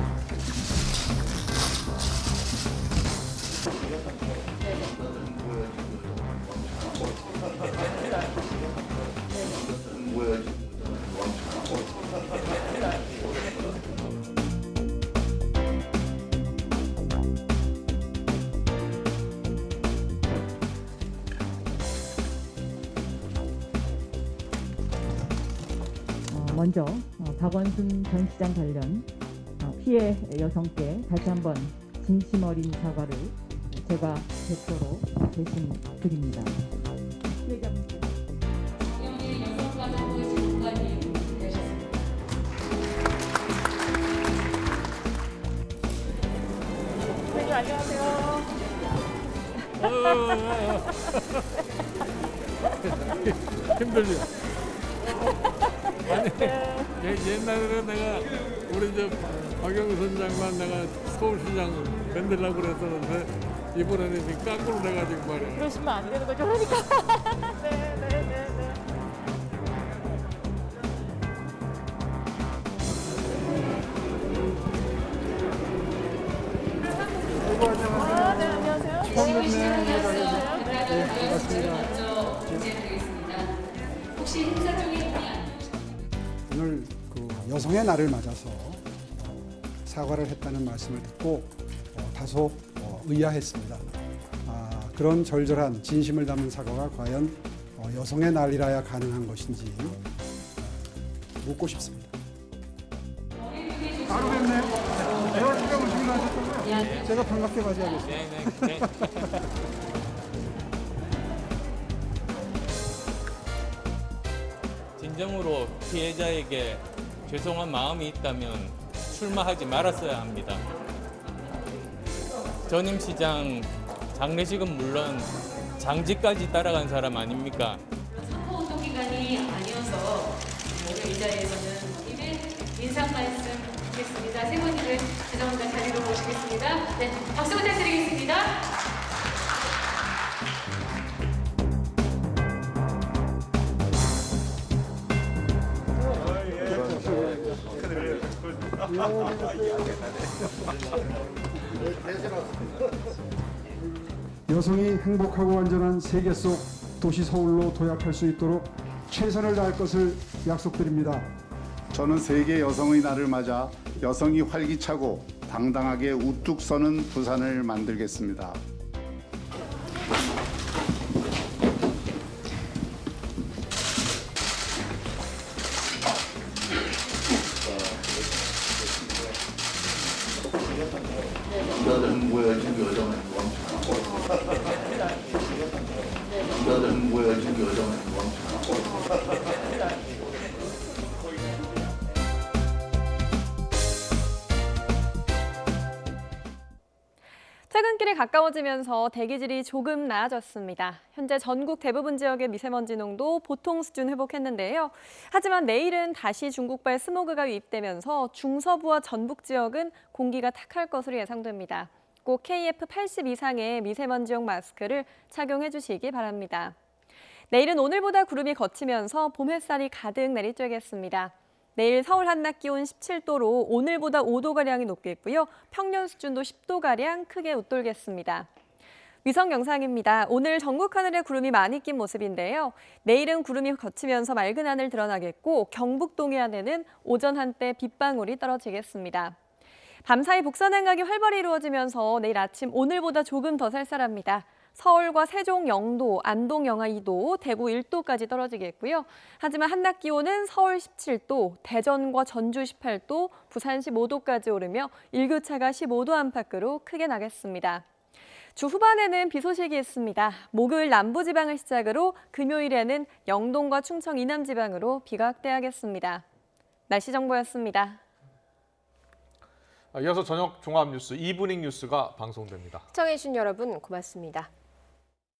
먼저 박원순 전 시장 관련 피해 여성께 다시 한번 진심 어린 사과를 제가 대표로 대신 드립니다. 피해자분들. 정영일 여성가족부 장관님 되셨습니다. 선생님 안녕하세요. 힘들죠. 아니, 옛날에 내가 우리 박영선 장관 내가 서울시장 만들려고 그랬었는데 이번에는 지금 깡으로 돼가지고 말이야. 그러시면 안 되는 거죠, 그러니까. 네. 네, 안녕하세요. 혹시 행사 중에 오늘 여성의 날을 맞아서 사과를 했다는 말씀을 듣고 다소 의아했습니다. 그런 절절한 진심을 담은 사과가 과연 여성의 날이라야 가능한 것인지 묻고 싶습니다. 바로 뵙네요. 제가 오시기로 하셨다고요? 제가 반갑게 맞이하겠습니다. 네. 진정으로 피해자에게 죄송한 마음이 있다면 출마하지 말았어야 합니다. 전임 시장 장례식은 물론 장지까지 따라간 사람 아닙니까? 선거운동 기간이 아니어서 오늘 이 자리에서는 이제 인사 말씀 드리겠습니다. 세 분을 죄송합니다. 자리로 모시겠습니다. 네, 박수 부탁드리겠습니다. 여성이 행복하고 안전한 세계 속 도시 서울로 도약할 수 있도록 최선을 다할 것을 약속드립니다. 저는 세계 여성의 날을 맞아 여성이 활기차고 당당하게 우뚝 서는 부산을 만들겠습니다. 퇴근길이 가까워지면서 대기질이 조금 나아졌습니다. 현재 전국 대부분 지역의 미세먼지 농도 보통 수준 회복했는데요. 하지만 내일은 다시 중국발 스모그가 유입되면서 중서부와 전북 지역은 공기가 탁할 것으로 예상됩니다. 꼭 KF80 이상의 미세먼지용 마스크를 착용해 주시기 바랍니다. 내일은 오늘보다 구름이 걷히면서 봄 햇살이 가득 내리쬐겠습니다. 내일 서울 한낮 기온 17도로 오늘보다 5도가량이 높겠고요. 평년 수준도 10도가량 크게 웃돌겠습니다. 위성 영상입니다. 오늘 전국 하늘에 구름이 많이 낀 모습인데요. 내일은 구름이 걷히면서 맑은 하늘 드러나겠고 경북 동해안에는 오전 한때 빗방울이 떨어지겠습니다. 밤사이 북산 행각이 활발히 이루어지면서 내일 아침 오늘보다 조금 더 쌀쌀합니다. 서울과 세종 0도, 안동 영하 2도, 대구 1도까지 떨어지겠고요. 하지만 한낮 기온은 서울 17도, 대전과 전주 18도, 부산 15도까지 오르며 일교차가 15도 안팎으로 크게 나겠습니다. 주 후반에는 비 소식이 있습니다. 목요일 남부지방을 시작으로 금요일에는 영동과 충청 이남지방으로 비가 확대하겠습니다. 날씨 정보였습니다. 이어서 저녁 종합 뉴스 이브닝 뉴스가 방송됩니다. 시청해주신 여러분 고맙습니다.